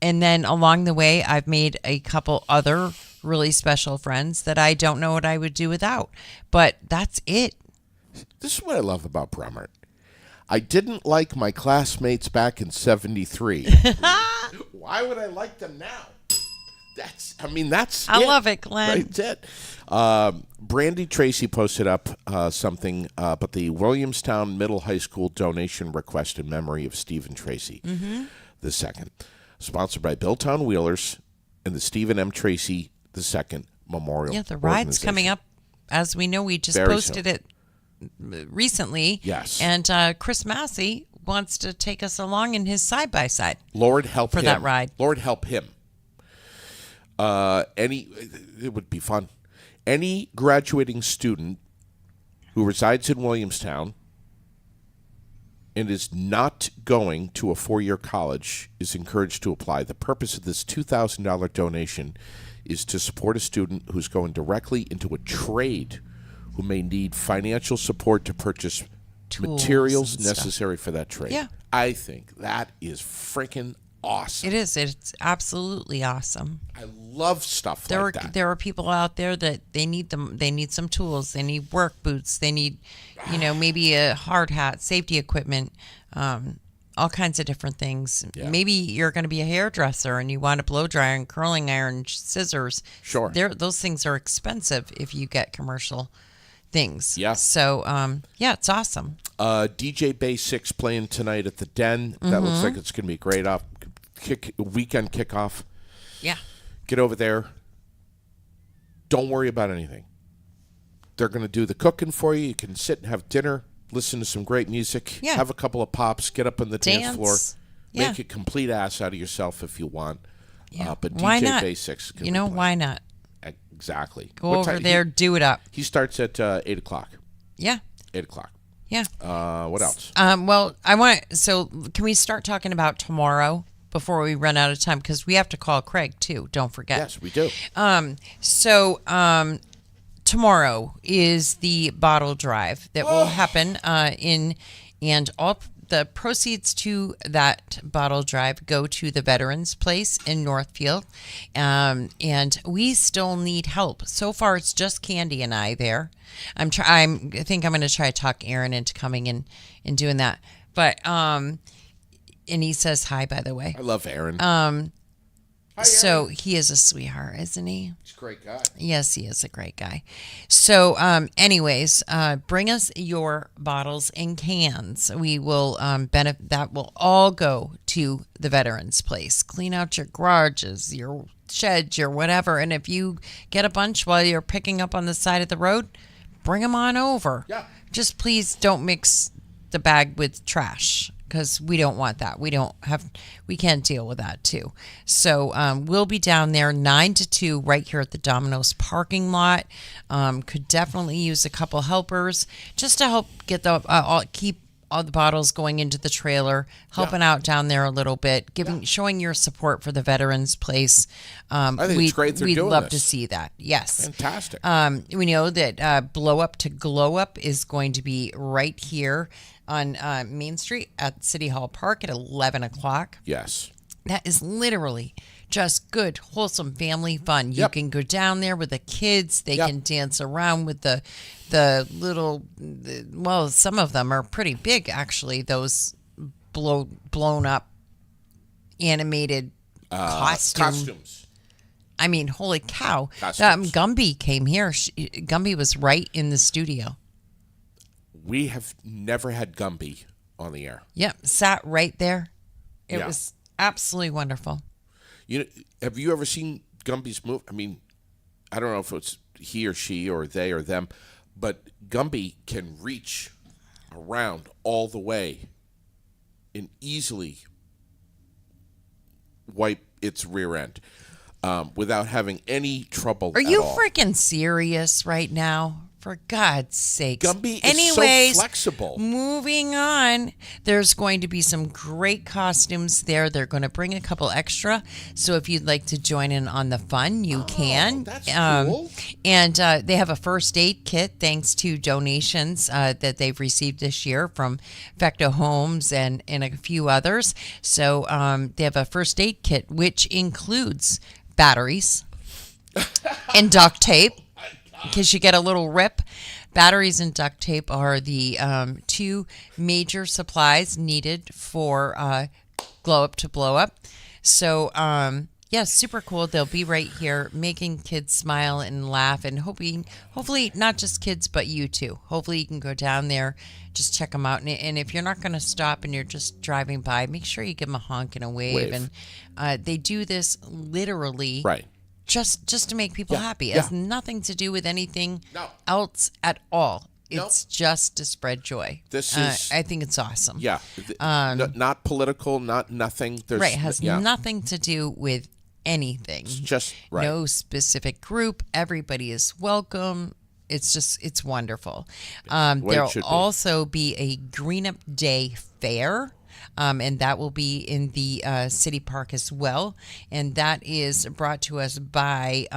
then along the way, I've made a couple other really special friends that I don't know what I would do without. But that's it. This is what I love about Brummert. I didn't like my classmates back in '73. Why would I like them now? That's I love it, Glenn. That's it. Brandy Tracy posted up something about the Williamstown Middle High School donation request in memory of Stephen Tracy the second, sponsored by Billtown Wheelers and the Stephen M. Tracy II Memorial. Yeah, the ride's coming Organization. up. As we know, we just Very posted it recently. Yes. And Chris Massey wants to take us along in his side-by-side. Lord help for him. that ride. Lord help him. It would be fun. Any graduating student who resides in Williamstown and is not going to a 4-year college is encouraged to apply. The purpose of this $2,000 donation is to support a student who's going directly into a trade who may need financial support to purchase Tools materials and stuff. necessary for that trade. Yeah. I think that is freaking awesome. It is. It's absolutely awesome. I love stuff like that. There are people out there that they need them. They need some tools. They need work boots. They need, maybe a hard hat, safety equipment. all kinds of different things. Yeah. Maybe you're going to be a hairdresser and you want a blow dryer and curling iron, scissors. Sure. Those things are expensive if you get commercial things. Yeah. So, it's awesome. DJ Bay 6 playing tonight at the Den. That looks like it's going to be a great weekend kickoff. Yeah. Get over there. Don't worry about anything. They're going to do the cooking for you. You can sit and have dinner, listen to some great music, Yeah. have a couple of pops, get up on the dance floor, Yeah. make a complete ass out of yourself if you want. Yeah. But Why DJ not? Bay 6 is gonna You be know, playing. why not? Exactly. Go What over time- there, do it up. He starts at 8 o'clock. Yeah. 8 o'clock. Yeah. What else? Well, so can we start talking about tomorrow before we run out of time? Because we have to call Craig too. Don't forget. Yes, we do. Tomorrow is the bottle drive that will happen and all the proceeds to that bottle drive go to the Veterans Place in Northfield. And we still need help. So far, it's just Candy and I there. I think I'm going to try to talk Aaron into coming in and doing that. But, and he says hi, by the way. I love Aaron. So he is a sweetheart, isn't he? He's a great guy. Yes, he is a great guy. So, anyways, bring us your bottles and cans. We will that will all go to the Veterans Place. Clean out your garages, your sheds, your whatever. And if you get a bunch while you're picking up on the side of the road, bring them on over. Yeah. Just please don't mix the bag with trash, because we don't want that. We can't deal with that too. So we'll be down there 9 to 2 right here at the Domino's parking lot. Could definitely use a couple helpers just to help get keep all the bottles going into the trailer, helping out down there a little bit, showing your support for the Veterans Place. I think it's great they're we'd doing love this. to see that. Yes. Fantastic. We know that Blow Up to Glow Up is going to be right here on Main Street at City Hall Park at 11 o'clock. Yes. That is literally just good, wholesome family fun. You Yep. can go down there with the kids. They Yep. can dance around with the little, well, some of them are pretty big, actually, those blown up animated Costumes. I mean, holy cow. Costumes. Gumby came here. Gumby was right in the studio. We have never had Gumby on the air. Yep, sat right there. It Yeah. was absolutely wonderful. Have you ever seen Gumby's move? I mean, I don't know if it's he or she or they or them, but Gumby can reach around all the way and easily wipe its rear end without having any trouble Are you at all. freaking serious right now? For God's sakes. Gumby is Anyways, so flexible. moving on. There's going to be some great costumes there. They're going to bring a couple extra. So if you'd like to join in on the fun, you can. That's cool. And they have a first aid kit thanks to donations that they've received this year from Fecto Homes and a few others. So they have a first aid kit, which includes batteries and duct tape. In case you get a little rip, batteries and duct tape are the two major supplies needed for Glow Up to Blow Up. So, super cool. They'll be right here making kids smile and laugh, and hopefully not just kids, but you too. Hopefully you can go down there, just check them out. And if you're not going to stop and you're just driving by, make sure you give them a honk and a wave. And they do this literally. Right. Just to make people happy. It yeah. has nothing to do with anything No. else at all. Nope. It's just to spread joy. This is- I think it's awesome. Yeah. Not political, nothing. There's, Right. It has nothing to do with anything. just right. No specific group. Everybody is welcome. It's wonderful. Way it There'll should be. also be a Green Up Day fair. And that will be in the city park as well. And that is brought to us by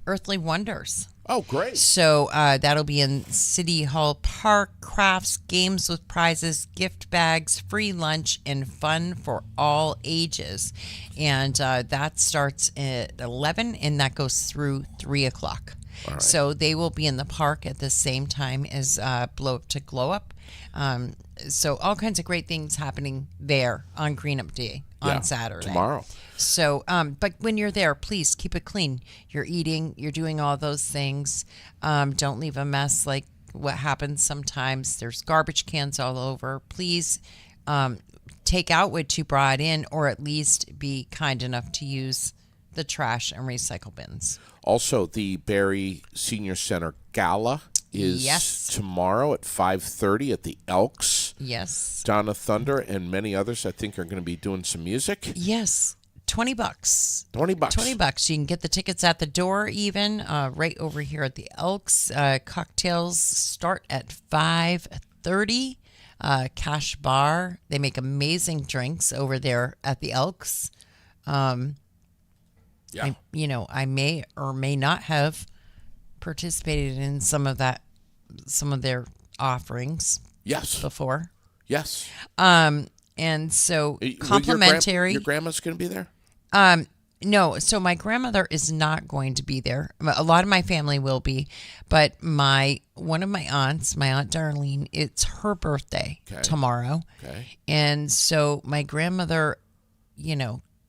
Earthly Wonders. Oh, great. So that'll be in City Hall Park. Crafts, games with prizes, gift bags, free lunch, and fun for all ages. And that starts at 11 and that goes through 3 o'clock. So they will be in the park at the same time as Blow Up to Glow Up. So all kinds of great things happening there on Green Up Day on Saturday. Tomorrow. So, but when you're there, please keep it clean. You're eating, you're doing all those things. Don't leave a mess like what happens sometimes. There's garbage cans all over. Please take out what you brought in, or at least be kind enough to use the trash and recycle bins. Also, the Barrie Senior Center Gala is tomorrow at 5:30 at the Elks. Yes. Donna Thunder and many others, I think, are going to be doing some music. Yes. $20. $20. $20. You can get the tickets at the door, even right over here at the Elks. Cocktails start at 5:30. Cash bar. They make amazing drinks over there at the Elks. I may or may not have participated in some of their offerings. Yes. Before. Yes. And so complimentary. Your grandma's going to be there? No. So my grandmother is not going to be there. A lot of my family will be, but one of my aunts, my Aunt Darlene, it's her birthday tomorrow. Okay. And so my grandmother,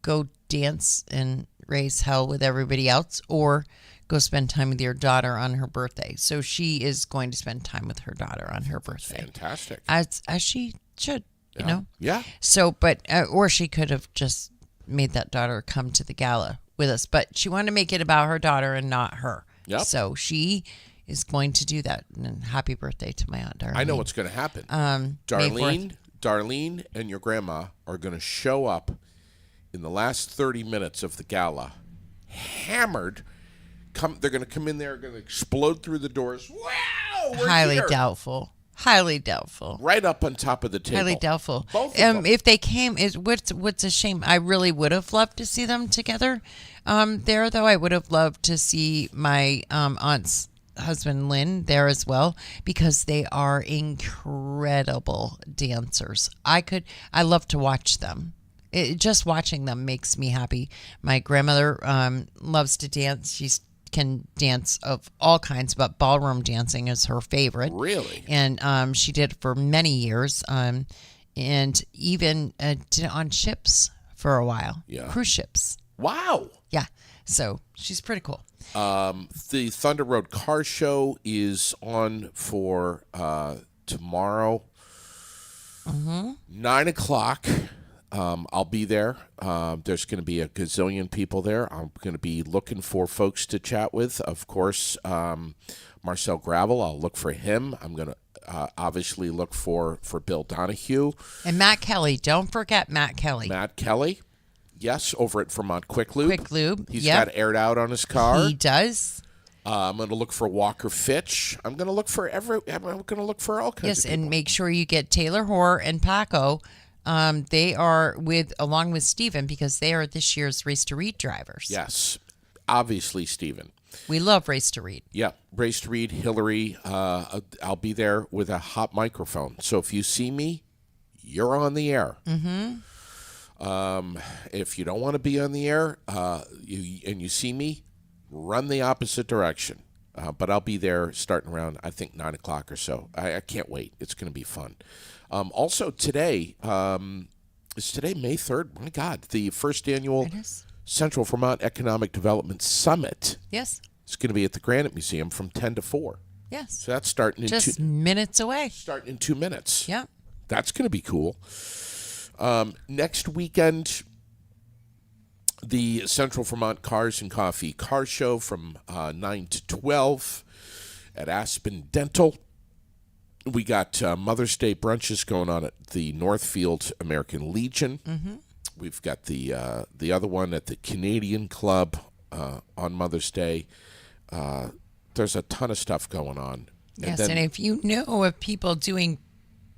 go dance and raise hell with everybody else, or go spend time with your daughter on her birthday. So she is going to spend time with her daughter on her birthday. Fantastic. As she should, you know? Yeah. So, but, or she could have just made that daughter come to the gala with us, but she wanted to make it about her daughter and not her. Yep. So she is going to do that. And happy birthday to my Aunt Darlene. I know what's going to happen. Darlene and your grandma are going to show up in the last 30 minutes of the gala, hammered. They're going to come in there, going to explode through the doors. Wow, we're Highly here. doubtful. Highly doubtful. Right up on top of the table. Highly doubtful. Both of them. If they came, what's a shame. I really would have loved to see them together. There, though, I would have loved to see my aunt's husband, Lynn, there as well, because they are incredible dancers. I love to watch them. Just watching them makes me happy. My grandmother loves to dance. She can dance of all kinds, but ballroom dancing is her favorite. Really? And she did it for many years, and even did it on ships for a while. Yeah. Cruise ships. Wow. Yeah. So she's pretty cool. The Thunder Road Car Show is on for tomorrow, 9 o'clock. I'll be there. There's going to be a gazillion people there. I'm going to be looking for folks to chat with. Of course, Marcel Gravel, I'll look for him. I'm going to obviously look for Bill Donahue. And Matt Kelly. Don't forget Matt Kelly. Matt Kelly. Yes, over at Vermont Quick Lube. Quick Lube. He's got aired out on his car. He does. I'm going to look for Walker Fitch. I'm going to look for all kinds of people. And make sure you get Taylor Hoare and Paco. They are along with Steven, because they are this year's Race to Read drivers. Yes, obviously, Stephen. We love Race to Read. Yeah, Race to Read, Hillary. I'll be there with a hot microphone. So if you see me, you're on the air. Mm-hmm. If you don't want to be on the air, you see me, run the opposite direction. But I'll be there starting around, I think, 9 o'clock or so. I can't wait. It's going to be fun. Also today, is today May 3rd? My God, the first annual Central Vermont Economic Development Summit. Yes. It's going to be at the Granite Museum from 10 to 4. Yes. So that's starting in just minutes away. Starting in 2 minutes. Yeah. That's going to be cool. Next weekend, the Central Vermont Cars and Coffee Car Show from 9 to 12 at Aspen Dental. We got Mother's Day brunches going on at the Northfield American Legion. Mm-hmm. We've got the other one at the Canadian Club on Mother's Day. There's a ton of stuff going on. Yes, and if you know of people doing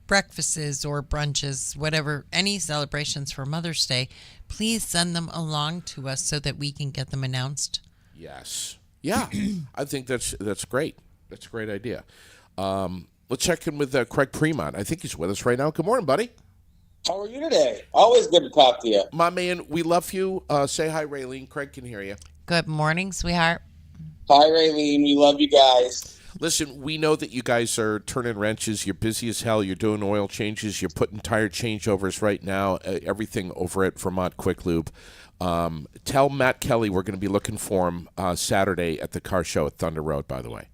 breakfasts or brunches, whatever, any celebrations for Mother's Day, please send them along to us so that we can get them announced. Yes. Yeah, I think that's great. That's a great idea. Let's check in with Craig Premont. I think he's with us right now. Good morning, buddy. How are you today? Always good to talk to you. My man, we love you. Say hi, Raylene. Craig can hear you. Good morning, sweetheart. Hi, Raylene. We love you guys. Listen, we know that you guys are turning wrenches. You're busy as hell. You're doing oil changes. You're putting tire changeovers right now. Everything over at Vermont Quick Lube. Tell Matt Kelly we're going to be looking for him Saturday at the car show at Thunder Road, by the way.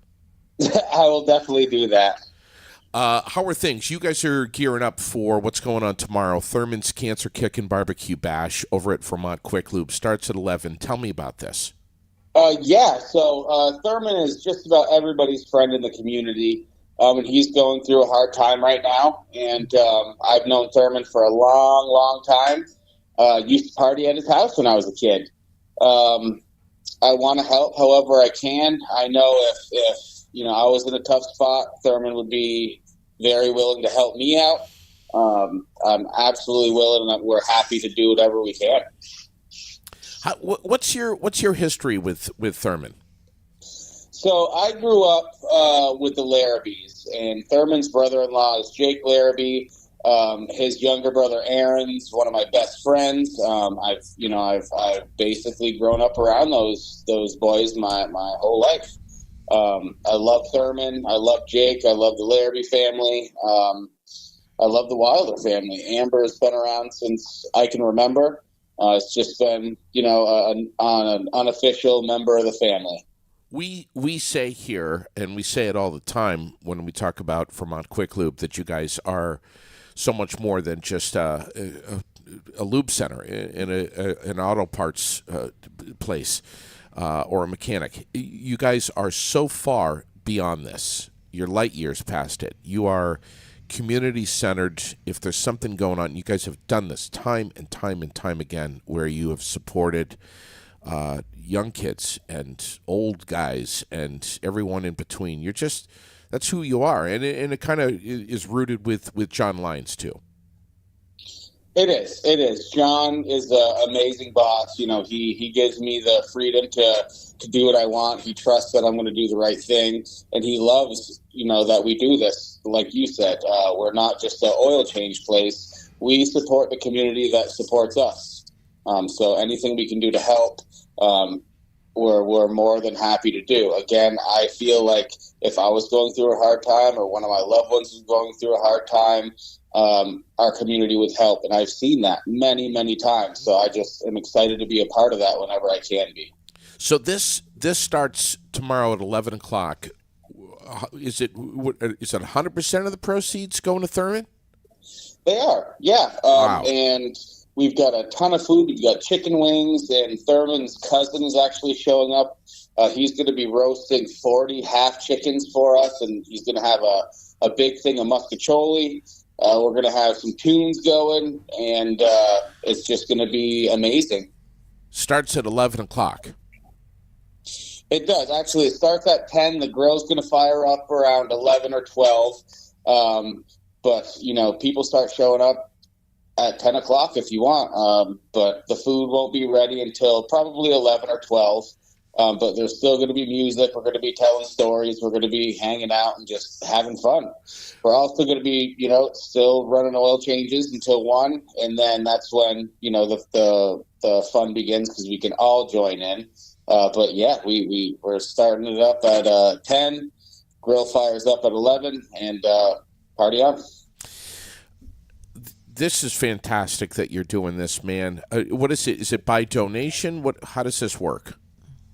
I will definitely do that. How are things? You guys are gearing up for what's going on tomorrow. Thurman's Cancer Kick and Barbecue Bash over at Vermont Quick Lube starts at 11. Tell me about this. So Thurman is just about everybody's friend in the community, and he's going through a hard time right now. And I've known Thurman for a long, long time. Used to party at his house when I was a kid. I want to help however I can. I know if I was in a tough spot, Thurman would be very willing to help me out. I'm absolutely willing, and we're happy to do whatever we can. What's your history with Thurman? So I grew up with the Larrabees, and Thurman's brother-in-law is Jake Larrabee. His younger brother Aaron's one of my best friends. I've basically grown up around those boys my whole life. I love Thurman. I love Jake. I love the Larrabee family. I love the Wilder family. Amber has been around since I can remember. It's just been, an unofficial member of the family. We say here, and we say it all the time when we talk about Vermont Quick Lube, that you guys are so much more than just a lube center in an auto parts place or a mechanic. You guys are so far beyond this. You're light years past it. You are community-centered. If there's something going on, you guys have done this time and time and time again, where you have supported young kids and old guys and everyone in between. That's who you are, and it kind of is rooted with John Lyons too. It is. John is an amazing boss. He gives me the freedom to do what I want. He trusts that I'm going to do the right thing, and he loves, that we do this. Like you said, we're not just an oil change place. We support the community that supports us. So anything we can do to help, we're more than happy to do. Again, I feel like if I was going through a hard time, or one of my loved ones was going through a hard time, our community would help. And I've seen that many, many times. So I just am excited to be a part of that whenever I can be. So this starts tomorrow at 11 o'clock. Is it 100% of the proceeds going to Thurman? They are, yeah. Wow. And we've got a ton of food. We've got chicken wings, and Thurman's cousin is actually showing up. He's going to be roasting 40 half chickens for us, and he's going to have a big thing of muscatoli. We're going to have some tunes going, and it's just going to be amazing. Starts at 11 o'clock. It does. Actually, it starts at 10. The grill's going to fire up around 11 or 12. But, people start showing up at 10 o'clock if you want. But the food won't be ready until probably 11 or 12. But there's still going to be music. We're going to be telling stories. We're going to be hanging out and just having fun. We're also going to be, still running oil changes until 1. And then that's when, the fun begins, because we can all join in. But yeah, we're starting it up at 10. Grill fires up at 11, and party on. This is fantastic that you're doing this, man. What is it? Is it by donation? How does this work?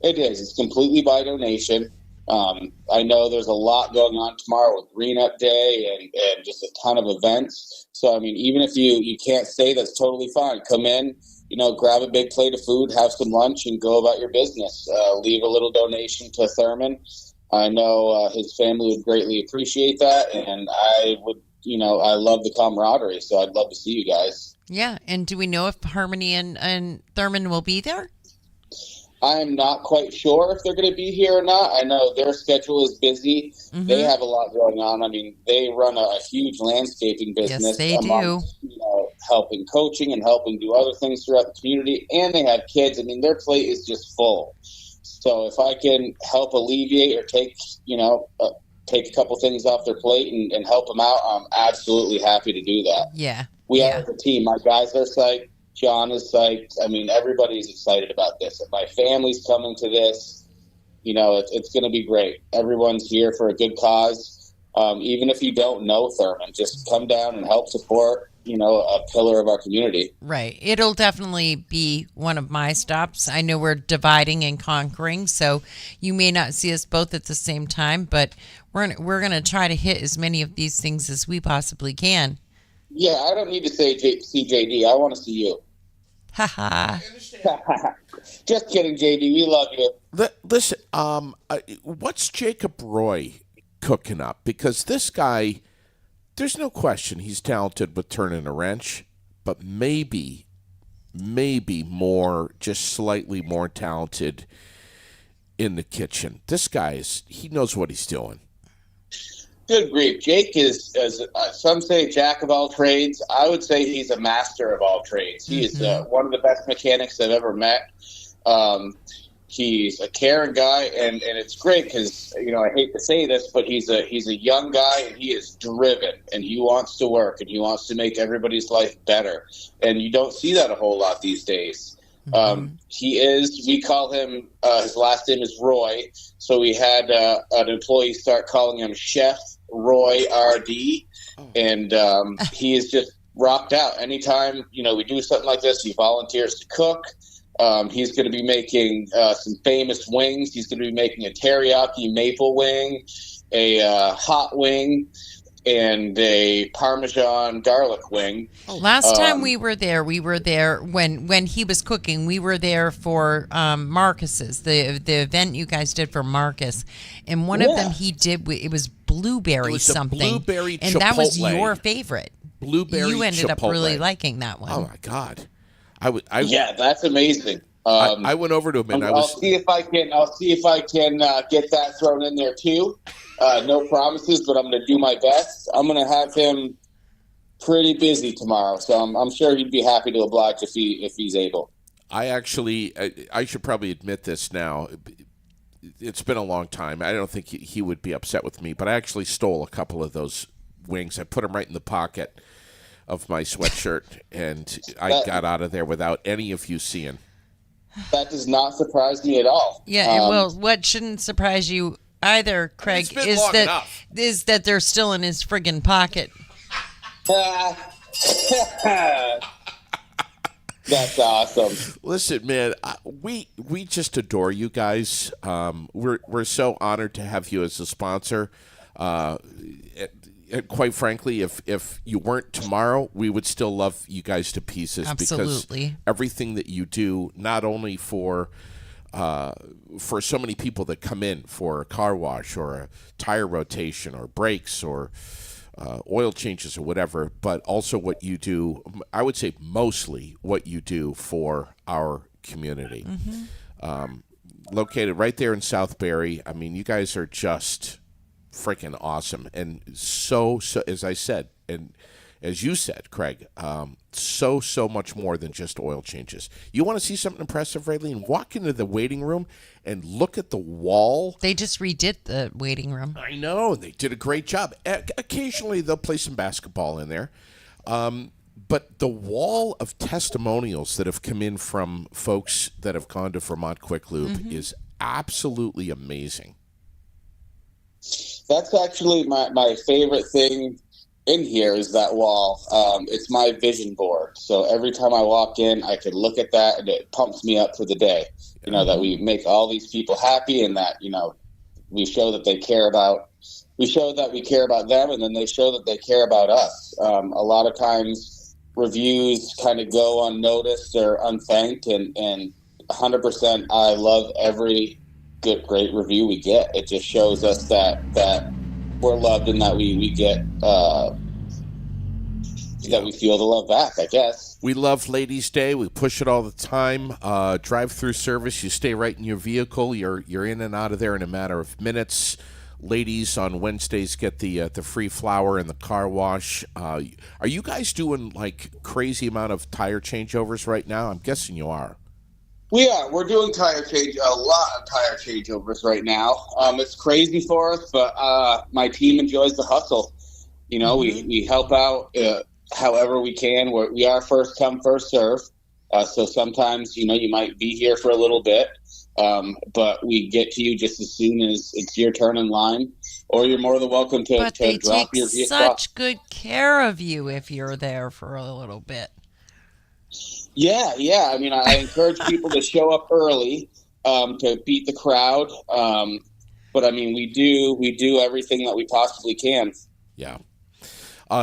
It is. It's completely by donation. I know there's a lot going on tomorrow with Green Up Day and just a ton of events. So, even if you can't stay, that's totally fine. Come in, grab a big plate of food, have some lunch, and go about your business. Leave a little donation to Thurman. I know his family would greatly appreciate that, and I would, I love the camaraderie, so I'd love to see you guys. Yeah, and do we know if Harmony and Thurman will be there? I'm not quite sure if they're going to be here or not. I know their schedule is busy. Mm-hmm. They have a lot going on. They run a huge landscaping business. Yes, they do. Helping coaching and helping do other things throughout the community. And they have kids. Their plate is just full. So if I can help alleviate or take a couple things off their plate and help them out, I'm absolutely happy to do that. Yeah. We are a team. My guys are psyched. John is psyched. Everybody's excited about this. My family's coming to this. It's going to be great. Everyone's here for a good cause. Even if you don't know Thurman, just come down and help support, a pillar of our community. Right. It'll definitely be one of my stops. I know we're dividing and conquering, so you may not see us both at the same time, but we're going to try to hit as many of these things as we possibly can. Yeah, I don't need to say see JD. I want to see you. Haha. Just kidding, JD. We love you. Listen, what's Jacob Roy cooking up? Because this guy, there's no question he's talented with turning a wrench, but maybe more, just slightly more talented in the kitchen. This guy he knows what he's doing. Good grief. Jake is, as some say, jack of all trades. I would say he's a master of all trades. He is one of the best mechanics I've ever met. He's a caring guy, and it's great because, I hate to say this, but he's a young guy, and he is driven, and he wants to work, and he wants to make everybody's life better. And you don't see that a whole lot these days. We call him, his last name is Roy, so we had an employee start calling him Chef Roy RD, and he is just rocked out. Anytime, we do something like this, he volunteers to cook. He's going to be making some famous wings. He's going to be making a teriyaki maple wing, a hot wing, and a Parmesan garlic wing. Last time we were there when he was cooking. We were there for Marcus's, the event you guys did for Marcus, and one of them he did. It was blueberry something, blueberry and Chipotle. That was your favorite. Blueberry. You ended up Chipotle. really liking that one. Oh my God! Yeah, that's amazing. I went over to him and I'll see if I can get that thrown in there too. No promises, but I'm going to do my best. I'm going to have him pretty busy tomorrow, so I'm sure he'd be happy to oblige if he's able. I should probably admit this now. It's been a long time. I don't think he would be upset with me, but I actually stole a couple of those wings. I put them right in the pocket of my sweatshirt, and I got out of there without any of you seeing. That does not surprise me at all. Yeah, well, what shouldn't surprise you either, Craig, is that they're still in his friggin' pocket. That's awesome. Listen, man, we just adore you guys. We're so honored to have you as a sponsor. And quite frankly, if you weren't tomorrow, we would still love you guys to pieces. Absolutely. Because everything that you do, not only for so many people that come in for a car wash or a tire rotation or brakes or oil changes or whatever, but also what you do, I would say mostly what you do for our community. Located right there in Southbury. I mean, you guys are just freaking awesome, and so as I said, and as you said, Craig, so much more than just oil changes. You want to see something impressive, Raylene? Walk into the waiting room and look at the wall. They just redid the waiting room. I know, they did a great job. Occasionally they'll play some basketball in there, but the wall of testimonials that have come in from folks that have gone to Vermont Quick Lube is absolutely amazing. That's actually my favorite thing in here is that wall. It's my vision board. So every time I walk in, I can look at that, and it pumps me up for the day. That we make all these people happy, and that, we show that they care about. We show that we care about them, and then they show that they care about us. A lot of times, reviews kind of go unnoticed or unthanked, and 100%, I love every great review we get. It just shows us that we're loved and that we get that we feel the love back, I guess. We love Ladies' Day. We push it all the time. Drive-through service. You stay right in your vehicle. You're in and out of there in a matter of minutes. Ladies on Wednesdays get the free flower and the car wash. Are you guys doing like crazy amount of tire changeovers right now? I'm guessing you are. We are. We're doing a lot of tire changeovers right now. It's crazy for us, but my team enjoys the hustle. We help out however we can. We are first come, first serve. So sometimes, you might be here for a little bit, but we get to you just as soon as it's your turn in line, or you're more than welcome to But they drop take your vehicle. such good care of you if you're there for a little bit. Yeah. I mean, I encourage people to show up early to beat the crowd. But I mean, we do everything that we possibly can. Yeah.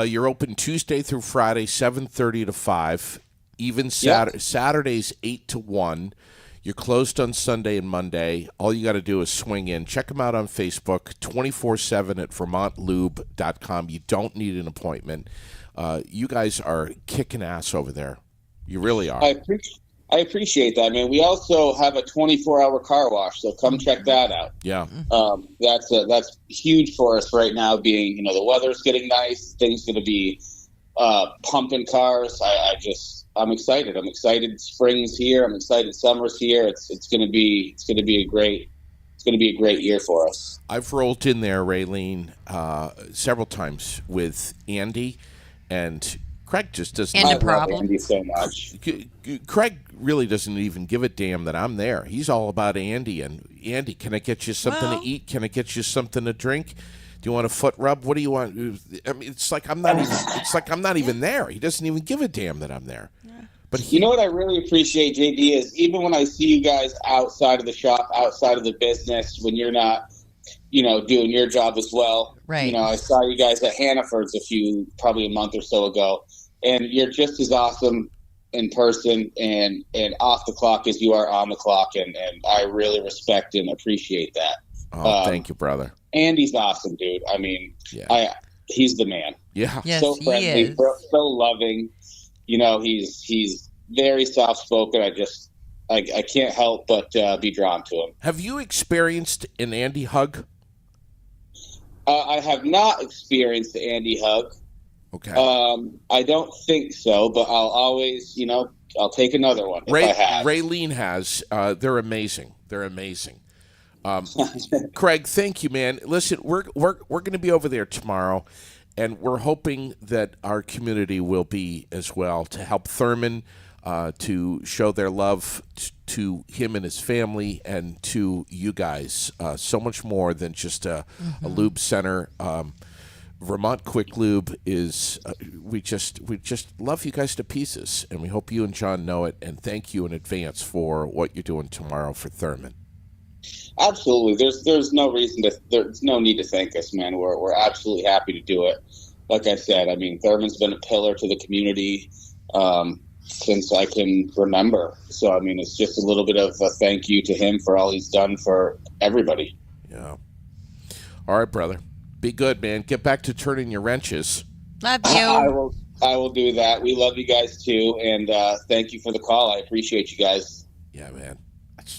You're open Tuesday through Friday, 7:30 to 5. Even Saturdays, 8 to 1. You're closed on Sunday and Monday. All you got to do is swing in. Check them out on Facebook, 24/7 at vermontlube.com. You don't need an appointment. You guys are kicking ass over there. You really are. I appreciate that, man. We also have a 24-hour car wash, so come check that out. Yeah. That's huge for us right now, being, the weather's getting nice. Things going to be pumping cars. I'm excited. I'm excited. Spring's here. I'm excited. Summer's here. It's going to be a great year for us. I've rolled in there, Raylene, several times with Andy, and Craig just doesn't. And I a problem. love Andy so much. Craig really doesn't even give a damn that I'm there. He's all about Andy. And Andy, can I get you something to eat? Can I get you something to drink? Do you want a foot rub? What do you want? I mean, it's like I'm not even there. He doesn't even give a damn that I'm there. But you know what I really appreciate, JD, is even when I see you guys outside of the shop, outside of the business, when you're not, doing your job as well. Right. I saw you guys at Hannaford's probably a month or so ago, and you're just as awesome in person and off the clock as you are on the clock, and I really respect and appreciate that. Oh, thank you, brother. Andy's awesome, dude. I mean, he's the man. Yeah. Yes, so he friendly, is. so loving. He's very soft spoken. I can't help but be drawn to him. Have you experienced an Andy hug? I have not experienced the Andy hug. Okay. I don't think so, but I'll always, I'll take another one if I have. Raylene has. They're amazing. They're amazing. Craig, thank you, man. Listen, we're going to be over there tomorrow, and we're hoping that our community will be as well to help Thurman, to show their love to him and his family, and to you guys. So much more than just a lube center. Vermont Quick Lube is we just love you guys to pieces, and we hope you and John know it. And thank you in advance for what you're doing tomorrow for Thurman. Absolutely. There's no need to thank us, man. We're absolutely happy to do it. Like I said, I mean, Thurman's been a pillar to the community since I can remember. So, I mean, it's just a little bit of a thank you to him for all he's done for everybody. Yeah. All right, brother. Be good, man. Get back to turning your wrenches. Love you. I will do that. We love you guys too, and thank you for the call. I appreciate you guys. Yeah, man.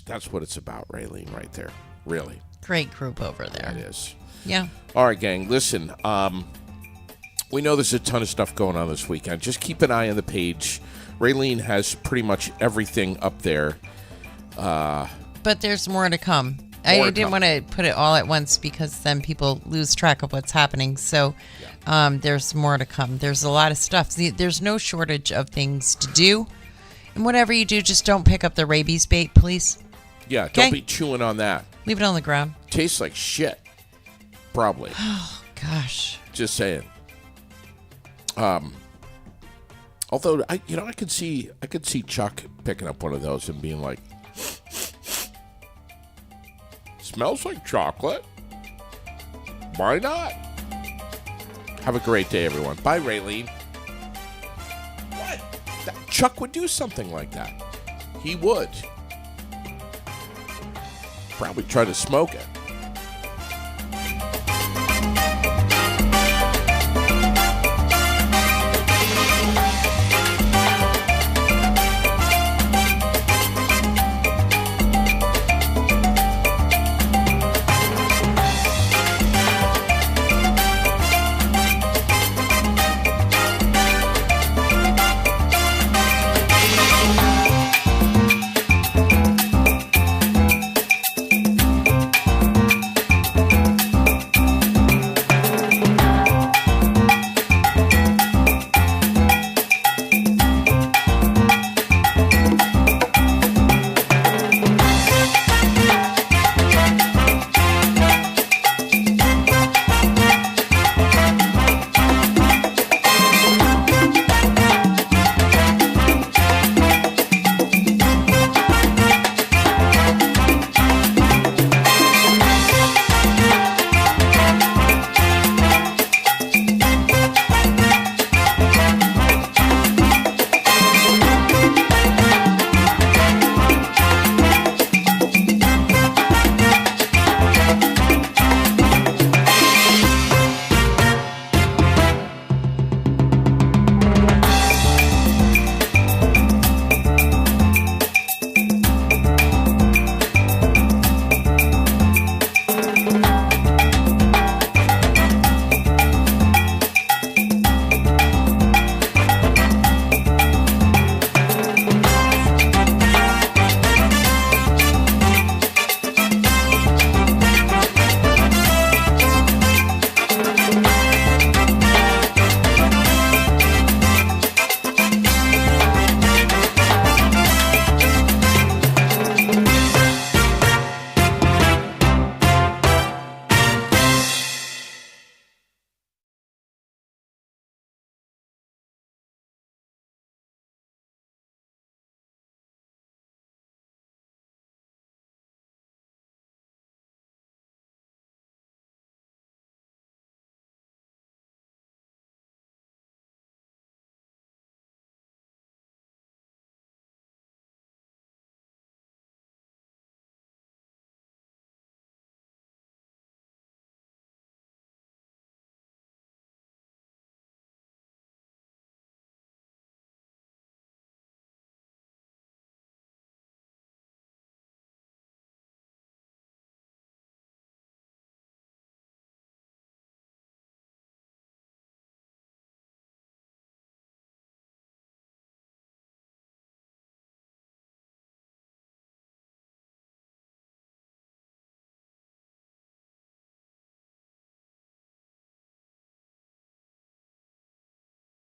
That's what it's about, Raylene, right there. Really. Great group over there. It is. Yeah. All right, gang. Listen, we know there's a ton of stuff going on this weekend. Just keep an eye on the page. Raylene has pretty much everything up there. But there's more to come. I didn't want to put it all at once because then people lose track of what's happening. So there's more to come. There's a lot of stuff. There's no shortage of things to do. And whatever you do, just don't pick up the rabies bait, please. Yeah, don't be chewing on that. Leave it on the ground. Tastes like shit. Probably. Oh, gosh. Just saying. Although I could see Chuck picking up one of those and being like, smells like chocolate. Why not? Have a great day, everyone. Bye, Raylene. What? Chuck would do something like that. He would. Probably try to smoke it.